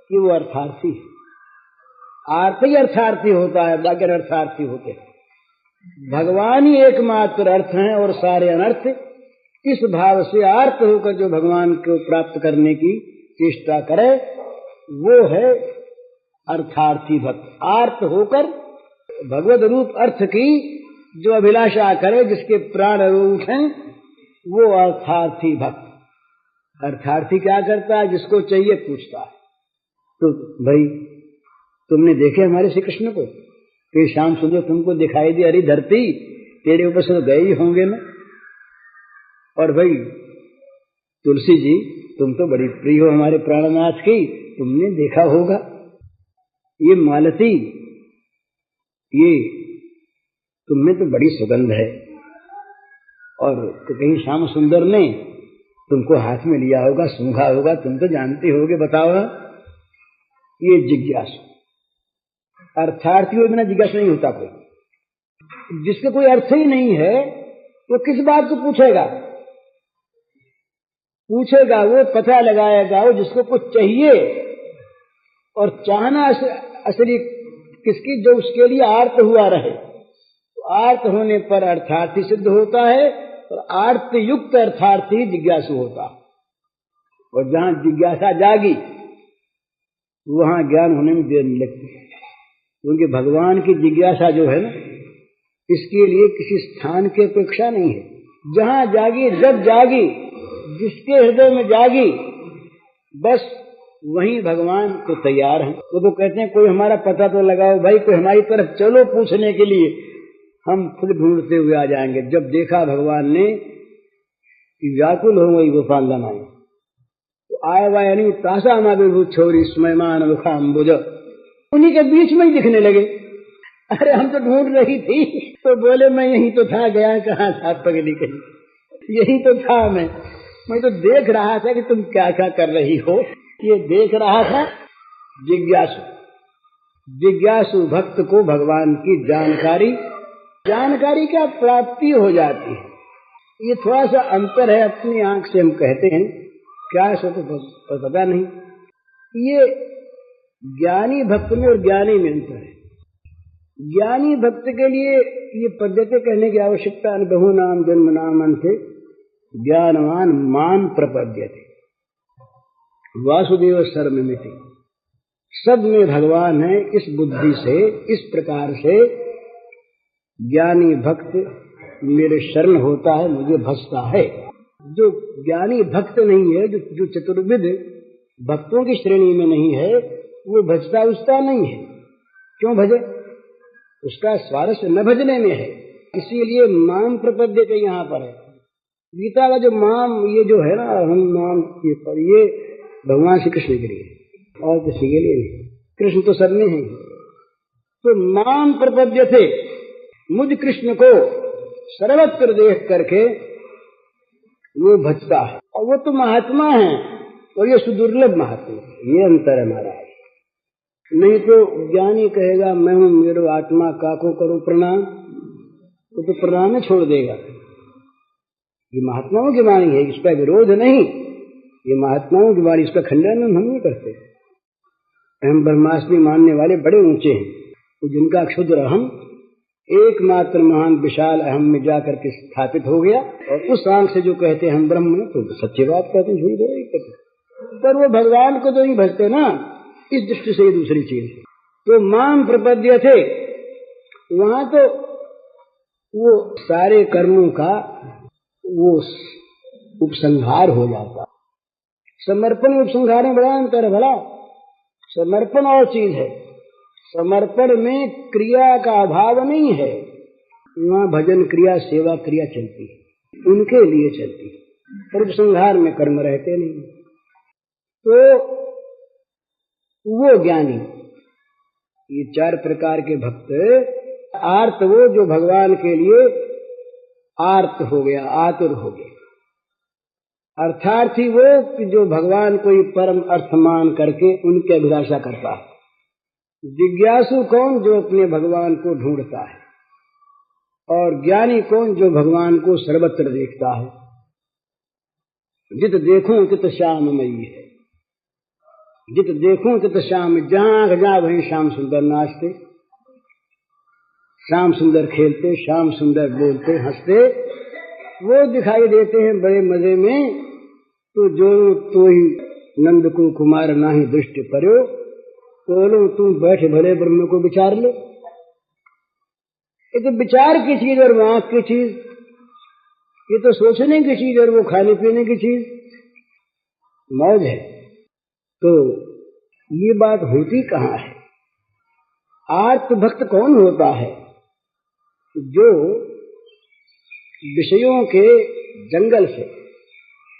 कि वो अर्थार्थी है। आर्त ही अर्थार्थी होता है, बाकी अर्थार्थी होते हैं। भगवान ही एकमात्र अर्थ हैं और सारे अनर्थ। इस भाव से आर्त होकर जो भगवान को प्राप्त करने की चेष्टा करे, वो है अर्थार्थी भक्त। आर्त होकर भगवद रूप अर्थ की जो अभिलाषा करे, जिसके प्राण उठें, वो अर्थार्थी भक्त। अर्थार्थी क्या करता है? जिसको चाहिए पूछता है। तो भाई तुमने देखे हमारे श्री कृष्ण को कि शाम सुबह तुमको दिखाई दी, अरे धरती तेरे ऊपर से गए ही होंगे ना। और भाई तुलसी जी, तुम तो बड़ी प्रिय हो हमारे प्राणनाथ की, तुमने देखा होगा ये मालती, ये तुम्हें तो बड़ी सुगंध है। और तो कहीं श्याम सुंदर ने तुमको हाथ में लिया होगा, सूंघा होगा, तुम तो जानते होगे, बताओ ना। ये जिज्ञासु। अर्थार्थी हो बिना जिज्ञासु नहीं होता कोई। जिसका कोई अर्थ ही नहीं है तो किस बात को पूछेगा? पूछेगा वो, पता लगाएगा वो जिसको कुछ चाहिए। और चाहना असली किसकी? जो उसके लिए आर्त हुआ रहे। तो आर्त होने पर अर्थार्थी सिद्ध होता है, और आर्त युक्त अर्थार्थी जिज्ञासु होता है। और जहां जिज्ञासा जागी वहां ज्ञान होने में देर नहीं लगती, क्योंकि भगवान की जिज्ञासा जो है ना, इसके लिए किसी स्थान की अपेक्षा नहीं है। जहां जागी, जब जागी, जिसके हृदय में जागी, बस वहीं भगवान तो तैयार हैं। वो तो कहते हैं कोई हमारा पता तो लगाओ भाई, कोई हमारी तरफ चलो पूछने के लिए, हम खुद ढूंढते हुए आ जाएंगे। जब देखा भगवान ने कि व्याकुल हो गई गोपाल बनाए, तो आए वाय नहीं तासा ना विभू छोरी स्मयमान मुखाम्बुज, उन्हीं के बीच में ही दिखने लगे। अरे हम तो ढूंढ रही थी, तो बोले मैं यही तो था, गया कहाँ था पगली कहीं, यही तो था मैं तो देख रहा था कि तुम क्या क्या कर रही हो, ये देख रहा था। जिज्ञासु, जिज्ञासु भक्त को भगवान की जानकारी क्या प्राप्ति हो जाती है। ये थोड़ा सा अंतर है, अपनी आंख से हम कहते हैं, क्या सो तो पता नहीं। ये ज्ञानी भक्त में और ज्ञानी में अंतर है। ज्ञानी भक्त के लिए ये पद्धति कहने की आवश्यकता नहीं। बहु नाम जन्म नाम अंते ज्ञानवान मान प्रपद्यते वासुदेव सर्वमिति। सब में भगवान है, इस बुद्धि से, इस प्रकार से ज्ञानी भक्त मेरे शरण होता है, मुझे भजता है। जो ज्ञानी भक्त नहीं है, जो चतुर्विध भक्तों की श्रेणी में नहीं है, वो भजता उसका नहीं है। क्यों भजे? उसका स्वारस्य न भजने में है। इसीलिए माम प्रपद्य के यहाँ पर है। गीता का जो माम, ये जो है ना, हम नाम ये पर, ये भगवान श्री कृष्ण के लिए और किसी के लिए नहीं। कृष्ण तो सब में है। तो माम प्रपद्य थे, मुझ कृष्ण को सर्वत्र देख करके वो भजता है। और वो तो महात्मा है, और ये सुदुर्लभ महात्मा। ये अंतर है हमारा। नहीं तो ज्ञानी कहेगा मैं हूं, मेरे आत्मा का को करो प्रणाम, तो प्रणाम में छोड़ देगा। ये महात्माओं की वाणी है, इसका विरोध नहीं। ये महात्माओं की वाणी, इसका खंडन हम नहीं करते। हम ब्रह्मास्मि मानने वाले बड़े ऊंचे हैं, तो जिनका क्षुद्र अहम एकमात्र महान विशाल अहम में जाकर के स्थापित हो गया। और उस आंख से जो कहते हैं हम ब्रह्म हैं, तो सच्ची बात कहते हैं, झूठ नहीं कहते। पर वो भगवान को तो नहीं भजते ना, इस दृष्टि से ये दूसरी चीज है। तो माम प्रपद्य थे, वहां तो वो सारे कर्मों का वो उपसंहार हो जाता। समर्पण उपसंहार में बड़ा अंतर है। भला समर्पण और चीज है, समर्पण में क्रिया का अभाव नहीं है। वहां भजन क्रिया, सेवा क्रिया चलती है, उनके लिए चलती है, पर उपसंहार में कर्म रहते नहीं। तो वो ज्ञानी, ये चार प्रकार के भक्त आर्त वो जो भगवान के लिए आर्त हो गया, आतुर हो गया। अर्थार्थी वो कि जो भगवान को ही परम अर्थ मान करके उनकी अभिलाषा करता है। जिज्ञासु कौन? जो अपने भगवान को ढूंढता है। और ज्ञानी कौन? जो भगवान को सर्वत्र देखता है। जित देखूं तित श्याममयी है, जित देखूं तित श्याम, जहां आंख जा वहीं श्याम सुंदर नाचते, श्याम सुंदर खेलते, श्याम सुंदर बोलते हंसते, वो दिखाई देते हैं बड़े मजे में। तो जो तो ही नंद को कुमार नाही दृष्टि पर्यो, बोलो तुम बैठे भले ब्रह्म को विचार ले। ये तो विचार की चीज और वो आंख की चीज, ये तो सोचने की चीज और वो खाने पीने की चीज, मौज है। तो ये बात होती कहाँ है? आर्त भक्त कौन होता है? जो विषयों के जंगल से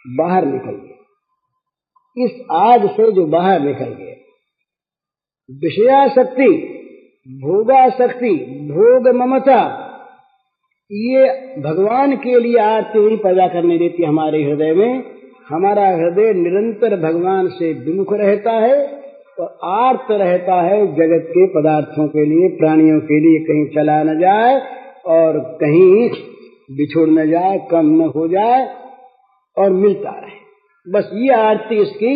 बाहर निकल गए, इस आग से जो बाहर निकल गए। विषयासक्ति, भोगासक्ति, भोग ममता, ये भगवान के लिए आरती नहीं पैदा करने देती हमारे हृदय में। हमारा हृदय निरंतर भगवान से विमुख रहता है और आर्त रहता है जगत के पदार्थों के लिए, प्राणियों के लिए कहीं चला न जाए और कहीं बिछुड़ न जाए, कम न हो जाए और मिलता रहे। बस ये आरती इसकी।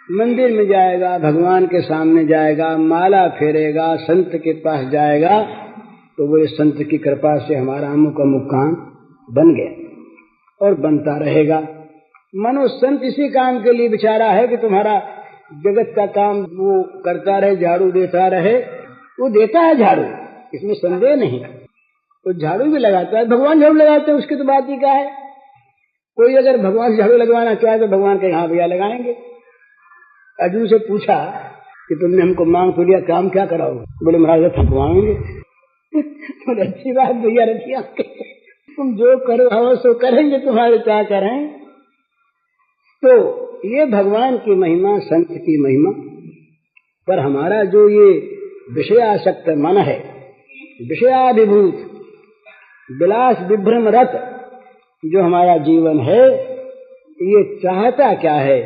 मंदिर में जाएगा, भगवान के सामने जाएगा, माला फेरेगा, संत के पास जाएगा, तो वो संत की कृपा से हमारा अमुक अमुक काम बन गया और बनता रहेगा। मनो संत इसी काम के लिए बेचारा है कि तुम्हारा जगत का काम वो करता रहे, झाड़ू देता रहे। वो देता है झाड़ू, इसमें संदेह नहीं, तो झाड़ू भी लगाता है। भगवान झाड़ू लगाते हैं, उसकी तो बात ही क्या है। कोई अगर भगवान झाड़ू लगवाना चाहे तो भगवान के हाँ भैया लगाएंगे। अर्जुन से पूछा कि तुमने हमको मांग तो लिया, काम क्या कराओगे? बोले महाराज थकवाएंगे। तो अच्छी बात भैया रखिए, तुम जो करो हम सो करेंगे, तुम्हारे क्या करें। तो ये भगवान की महिमा, संत की महिमा। पर हमारा जो ये विषयासक्त मन है, विषयाभिभूत, विलास विभ्रम रत जो हमारा जीवन है, ये चाहता क्या है?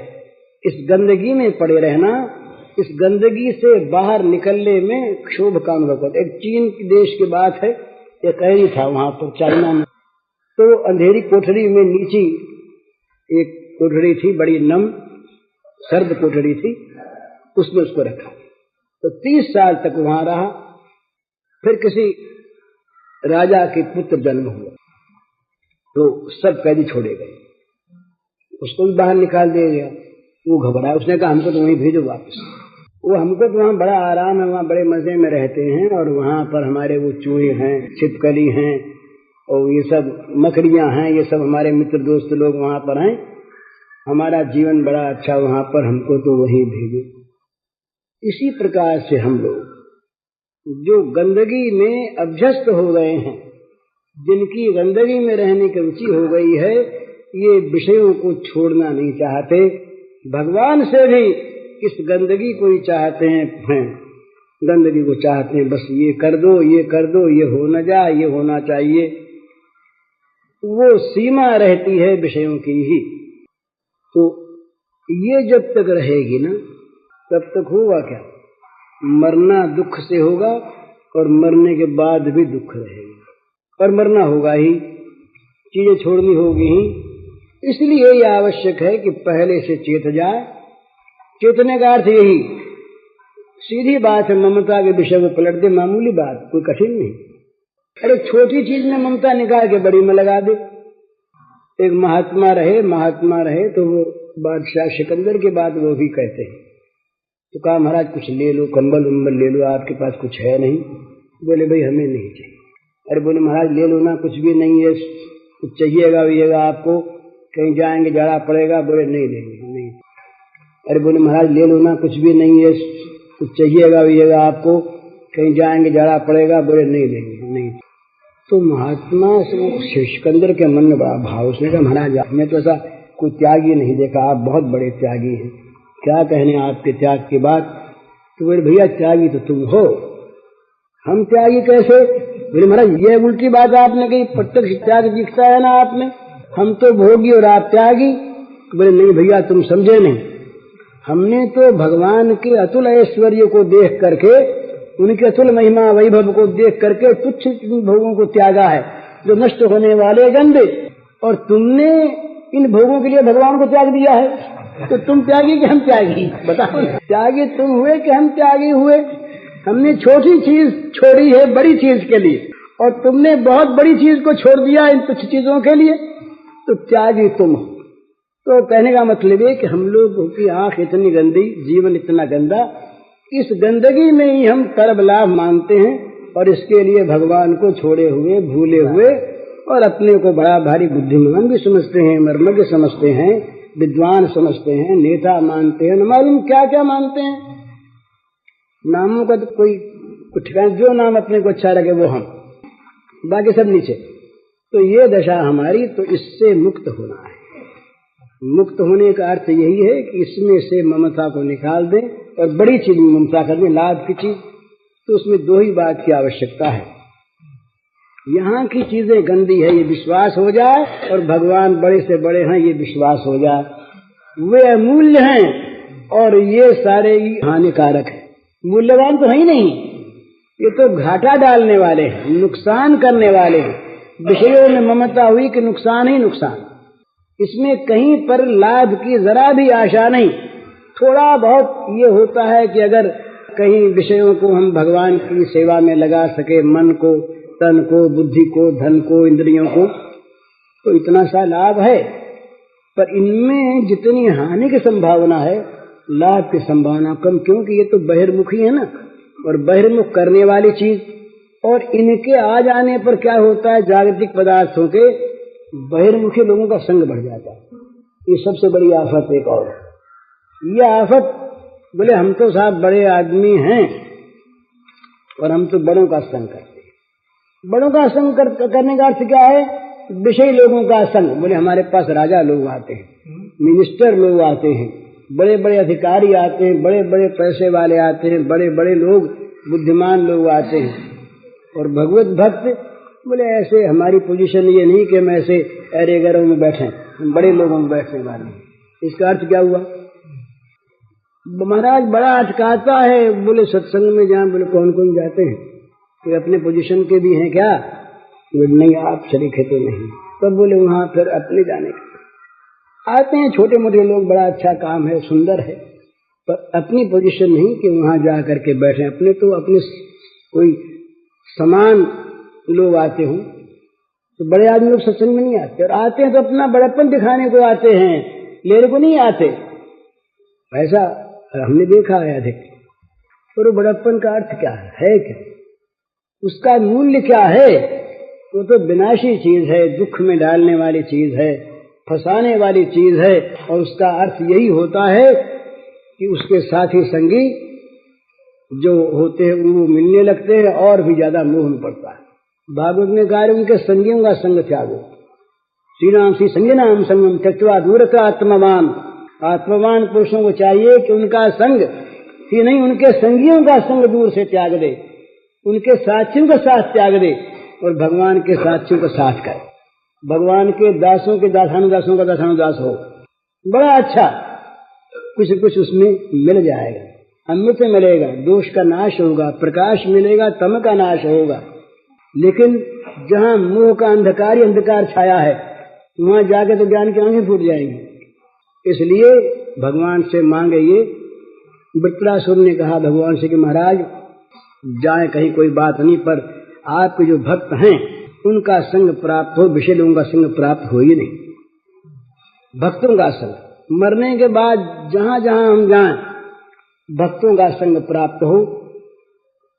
इस गंदगी में पड़े रहना, इस गंदगी से बाहर निकलने में क्षोभ का अनुभव करते। एक चीन देश की बात है, एक कैदी था वहां पर चाइना में, तो अंधेरी कोठरी में नीचे एक कोठरी थी, बड़ी नम सर्द कोठरी थी, उसमें उसको रखा। तो 30 साल तक वहां रहा। फिर किसी राजा के पुत्र जन्म हुआ, तो सब कैदी छोड़े गए, उसको भी बाहर निकाल दिया गया। वो घबराया, उसने कहा हमको तो वहीं भेजो वापस। वो हमको तो वहाँ बड़ा आराम है, वहाँ बड़े मजे में रहते हैं और वहाँ पर हमारे वो चूहे हैं, छिपकली हैं और ये सब मकड़ियाँ हैं, ये सब हमारे मित्र दोस्त लोग वहाँ पर हैं, हमारा जीवन बड़ा अच्छा वहाँ पर, हमको तो वहीं भेजो। इसी प्रकार से हम लोग जो गंदगी में अभ्यस्त हो गए हैं, जिनकी गंदगी में रहने की रुचि हो गई है, ये विषयों को छोड़ना नहीं चाहते, भगवान से भी इस गंदगी को ही चाहते हैं, गंदगी को चाहते हैं। बस ये कर दो, ये कर दो, ये हो न जाए, ये होना चाहिए। वो सीमा रहती है विषयों की ही। तो ये जब तक रहेगी ना, तब तक होगा क्या? मरना दुख से होगा और मरने के बाद भी दुख रहेगा, और मरना होगा ही, चीजें छोड़नी होगी ही। इसलिए यह आवश्यक है कि पहले से चेत जाए। चेतने का अर्थ यही सीधी बात है, ममता के विषय में पलट दे, मामूली बात, कोई कठिन नहीं। अरे छोटी चीज में ममता निकाल के बड़ी में लगा दे। एक महात्मा रहे तो वो बादशाह सिकंदर के बाद वो भी कहते हैं, तो कहा महाराज कुछ ले लो, कंबल उम्बल ले लो, आपके पास कुछ है नहीं? बोले भाई हमें नहीं चाहिए। अरे बोले महाराज ले लो ना, कुछ भी नहीं है, कुछ चाहिएगा आपको, कहीं जाएंगे जाड़ा पड़ेगा। बोले नहीं लेंगे, नहीं। अरे बोले महाराज ले लो ना, कुछ भी नहीं है, कुछ चाहिएगा आपको, कहीं जाएंगे जाड़ा पड़ेगा। बोले नहीं लेंगे, नहीं। तो महात्मा सिकंदर के मन में बड़ा भाव, उसने कहा महाराज हमें तो ऐसा कोई त्यागी नहीं देखा, आप बहुत बड़े त्यागी हैं, क्या कहने आपके त्याग की बात। तो बोले भैया त्यागी तो तुम हो, हम त्यागी कैसे? बोले महाराज ये उल्टी बात आपने कही, प्रत्यक्ष त्याग दिखता है ना आप में, हम तो भोगी और आप त्यागी। बोले नहीं भैया तुम समझे नहीं, हमने तो भगवान के अतुल ऐश्वर्य को देख करके, उनके अतुल महिमा वैभव को देख करके तुच्छ भोगों को त्यागा है जो नष्ट होने वाले गंदे, और तुमने इन भोगों के लिए भगवान को त्याग दिया है। तो तुम त्यागी कि हम त्यागी? बताओ, त्यागी तुम हुए कि हम त्यागी हुए? हमने छोटी चीज छोड़ी है बड़ी चीज के लिए, और तुमने बहुत बड़ी चीज को छोड़ दिया इन तुच्छ चीजों के लिए, तो त्यागी तुम हो। तो कहने का मतलब है कि हम लोगों की आंख इतनी गंदी, जीवन इतना गंदा, इस गंदगी में ही हम कर्म लाभ मानते हैं, और इसके लिए भगवान को छोड़े हुए, भूले हुए, और अपने को बड़ा भारी बुद्धिमान भी समझते हैं, मर्मज्ञ समझते हैं, विद्वान समझते हैं, नेता मानते हैं, न मालूम क्या क्या मानते हैं। नामों का तो कोई ठिकाना, जो नाम अपने को अच्छा लगे वो हम, बाकी सब नीचे। तो ये दशा हमारी, तो इससे मुक्त होना है। मुक्त होने का अर्थ यही है कि इसमें से ममता को निकाल दें और बड़ी चीज में ममता कर दें, लाभ की चीज। तो उसमें दो ही बात की आवश्यकता है, यहाँ की चीजें गंदी है ये विश्वास हो जाए, और भगवान बड़े से बड़े हैं ये विश्वास हो जाए। वे अमूल्य हैं और ये सारे ही हानिकारक हैं। मूल्यवान तो है ही नहीं, ये तो घाटा डालने वाले हैं, नुकसान करने वाले हैं। विषयों में ममता हुई कि नुकसान ही नुकसान, इसमें कहीं पर लाभ की जरा भी आशा नहीं। थोड़ा बहुत ये होता है कि अगर कहीं विषयों को हम भगवान की सेवा में लगा सके, मन को, तन को, बुद्धि को, धन को, इंद्रियों को, तो इतना सा लाभ है। पर इनमें जितनी हानि की संभावना है, लाभ की संभावना कम, क्योंकि ये तो बहिर्मुखी है ना, और बहिर्मुख करने वाली चीज। और इनके आ जाने पर क्या होता है, जागतिक पदार्थों के बहिर्मुखी लोगों का संग बढ़ जाता है। ये सबसे बड़ी आफत एक और ये आफत। बोले हम तो साहब बड़े आदमी हैं और हम तो बड़ों का संग करते हैं। बड़ों का संग करने का अर्थ क्या है? विषयी लोगों का संग। बोले हमारे पास राजा लोग आते हैं, मिनिस्टर लोग आते हैं, बड़े बड़े अधिकारी आते हैं, बड़े बड़े पैसे वाले आते हैं, बड़े बड़े लोग, बुद्धिमान लोग आते हैं। और भगवत भक्त बोले ऐसे हमारी पोजीशन ये नहीं कि हम ऐसे अरे गरों में बैठे, हम बड़े लोगों में बैठने वाले हैं। इसका अर्थ क्या हुआ? महाराज बड़ा अटकाता है। बोले सत्संग में जहाँ, बोले कौन कौन जाते हैं? कोई अपने पोजीशन के भी हैं क्या? बोले नहीं आप शरीक तो नहीं। तब बोले वहाँ फिर अपने जाने का आते हैं छोटे मोटे लोग, बड़ा अच्छा काम है, सुंदर है, पर अपनी पोजीशन नहीं कि वहाँ जा करके बैठे। अपने तो अपने कोई समान लोग आते हों, तो बड़े आदमी लोग सत्संग में नहीं आते, और आते हैं तो अपना बड़प्पन दिखाने को आते हैं, लेने को नहीं आते। ऐसा हमने देखा है अधिक। और बड़प्पन का अर्थ क्या है क्या? उसका मूल्य क्या है? वो तो विनाशी चीज है, दुख में डालने वाली चीज है, फंसाने वाली चीज है। और उसका अर्थ यही होता है कि उसके साथी संगी जो होते हैं वो मिलने लगते हैं और भी ज्यादा मोह में पड़ता है। भागवत ने कहा उनके संगियों का संग त्यागो। श्री राम श्री संगी नाम संगम त्यक्त्वा दूरता आत्मवान। आत्मवान पुरुषों को चाहिए कि उनका संग ही नहीं, उनके संगियों का संग दूर से त्याग दे, उनके साथियों का साथ त्याग दे, और भगवान के साथियों का साथ करे। भगवान के दासों के दासानुदासों का दासानुदास हो। बड़ा अच्छा कुछ कुछ उसमें मिल जाएगा, अमृत मिलेगा, दोष का नाश होगा, प्रकाश मिलेगा, तम का नाश होगा। लेकिन जहाँ मोह का अंधकार ही अंधकार छाया है, वहां जाके तो ज्ञान की आंखें फूट जाएंगी। इसलिए भगवान से मांगे। ये वृत्रासुर ने कहा भगवान से कि महाराज जाए कहीं कोई बात नहीं, पर आपके जो भक्त हैं उनका संग प्राप्त हो, विषय लोगों का संग प्राप्त हो ही नहीं। भक्तों का संग, मरने के बाद जहां जहां हम जाएं भक्तों का संग प्राप्त हो,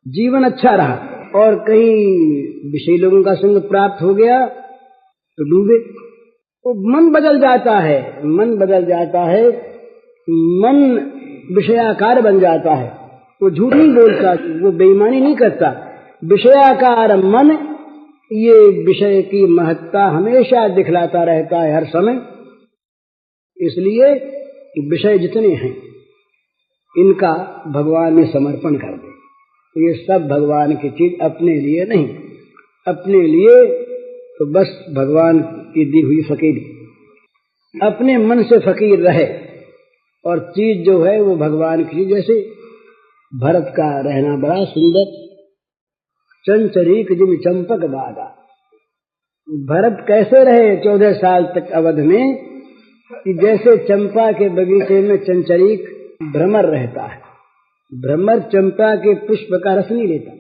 जीवन अच्छा रहा। और कहीं विषय लोगों का संग प्राप्त हो गया तो डूबे। तो मन बदल जाता है, मन बदल जाता है, मन विषयाकार बन जाता है। वो झूठ नहीं बोलता, वो बेईमानी नहीं करता। विषयाकार मन ये विषय की महत्ता हमेशा दिखलाता रहता है हर समय। इसलिए विषय जितने हैं इनका भगवान में समर्पण कर दे। ये सब भगवान की चीज, अपने लिए नहीं। अपने लिए तो बस भगवान की दी हुई फकीरी, अपने मन से फकीर रहे, और चीज जो है वो भगवान की। जैसे भरत का रहना बड़ा सुंदर, चंचरीक जिम चंपक बागा। भरत कैसे रहे 14 साल तक अवध में, कि जैसे चंपा के बगीचे में चंचरीक भ्रमर रहता है। भ्रमर चंपा के पुष्प का रस नहीं लेता,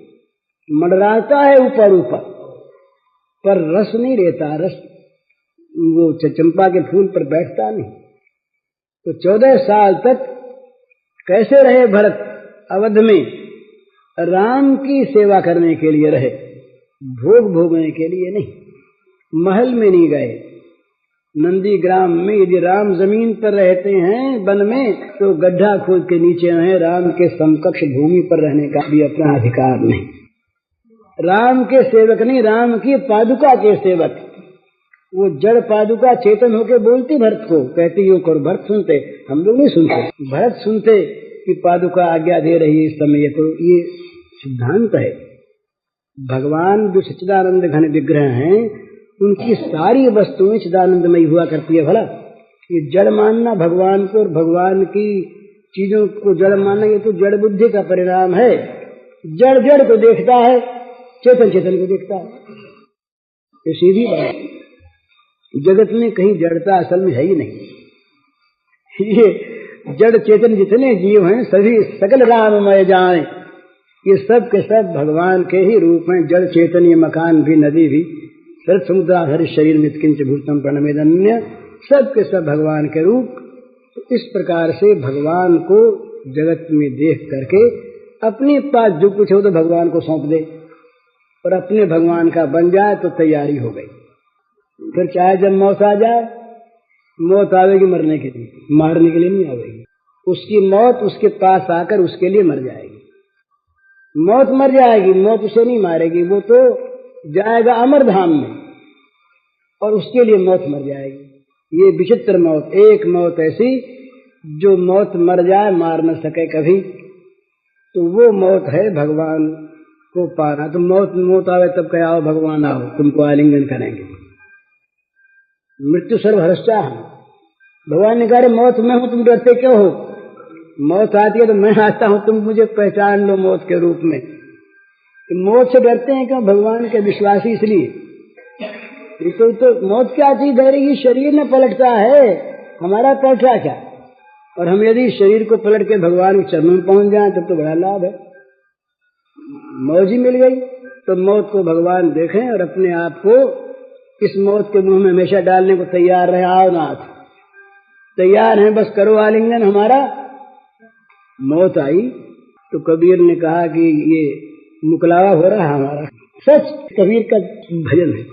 मंडराता है ऊपर ऊपर, पर रस नहीं लेता। रस वो चंपा के फूल पर बैठता नहीं। तो 14 साल तक कैसे रहे भरत अवध में? राम की सेवा करने के लिए रहे, भोग भोगने के लिए नहीं। महल में नहीं गए। नंदीग्राम में यदि राम जमीन पर रहते हैं वन में, तो गड्ढा खोद के नीचे हैं। राम के समकक्ष भूमि पर रहने का भी अपना अधिकार नहीं। राम के सेवक नहीं, राम की पादुका के सेवक। वो जड़ पादुका चेतन होके बोलती भरत को, कहती यो करो। भरत सुनते, हम लोग नहीं सुनते। भरत सुनते कि पादुका आज्ञा दे रही है इस समय को। ये सिद्धांत है। भगवान जो सच्चिदानंद घन विग्रह हैं, उनकी सारी वस्तुएं चिदानंदमयी हुआ करती है। भला ये जड़ मानना भगवान को और भगवान की चीजों को जड़ मानना, ये तो जड़ बुद्धि का परिणाम है। जड़ जड़ को देखता है, चेतन चेतन को देखता है। ये सीधी बात। जगत में कहीं जड़ता असल में है ही नहीं। ये जड़ चेतन जितने जीव हैं सभी सकल राममय जाने, ये सब के सब भगवान के ही रूप हैं। जड़ चेतन, ये मकान भी, नदी भी, सर्व समुद्राधर शरीर में किंच भूतम प्रणमेदन्य, सब के सब भगवान के रूप। तो इस प्रकार से भगवान को जगत में देख करके अपने पास जो कुछ हो तो भगवान को सौंप दे, और अपने भगवान का बन जाए तो तैयारी हो गई। फिर चाहे जब मौत आ जाए, मौत आवेगी मरने के लिए, मारने के लिए नहीं आवेगी। उसकी मौत उसके पास आकर उसके लिए मर जाएगी। मौत मर जाएगी, मौत उसे नहीं मारेगी। वो तो जाएगा अमर धाम में, और उसके लिए मौत मर जाएगी। ये विचित्र मौत, एक मौत ऐसी जो मौत मर जाए, मार न सके कभी, तो वो मौत है भगवान को पाना। तो मौत आवे तब कहे आओ भगवान आओ, तुमको आलिंगन करेंगे। मृत्यु सर्वहर्षा है। भगवान ने कहा मौत में हूं, तुम डरते क्यों हो? मौत आती है तो मैं आता हूं, तुम मुझे पहचान लो मौत के रूप में। तो मौत से डरते हैं क्यों? भगवान के विश्वासी इसलिए। तो मौत क्या चीज है? ये शरीर में पलटता है, हमारा पलटा क्या? और हम यदि शरीर को पलट के भगवान के चरणों में पहुंच जाए तब तो बड़ा लाभ है। मौज ही मिल गई। तो मौत को भगवान देखें और अपने आप को इस मौत के मुंह में हमेशा डालने को तैयार रहे। आओ नाथ, तैयार हैं, बस करो आलिंगन हमारा। मौत आई तो कबीर ने कहा कि ये मुकलावा हो रहा है हमारा। सच कबीर का भजन है।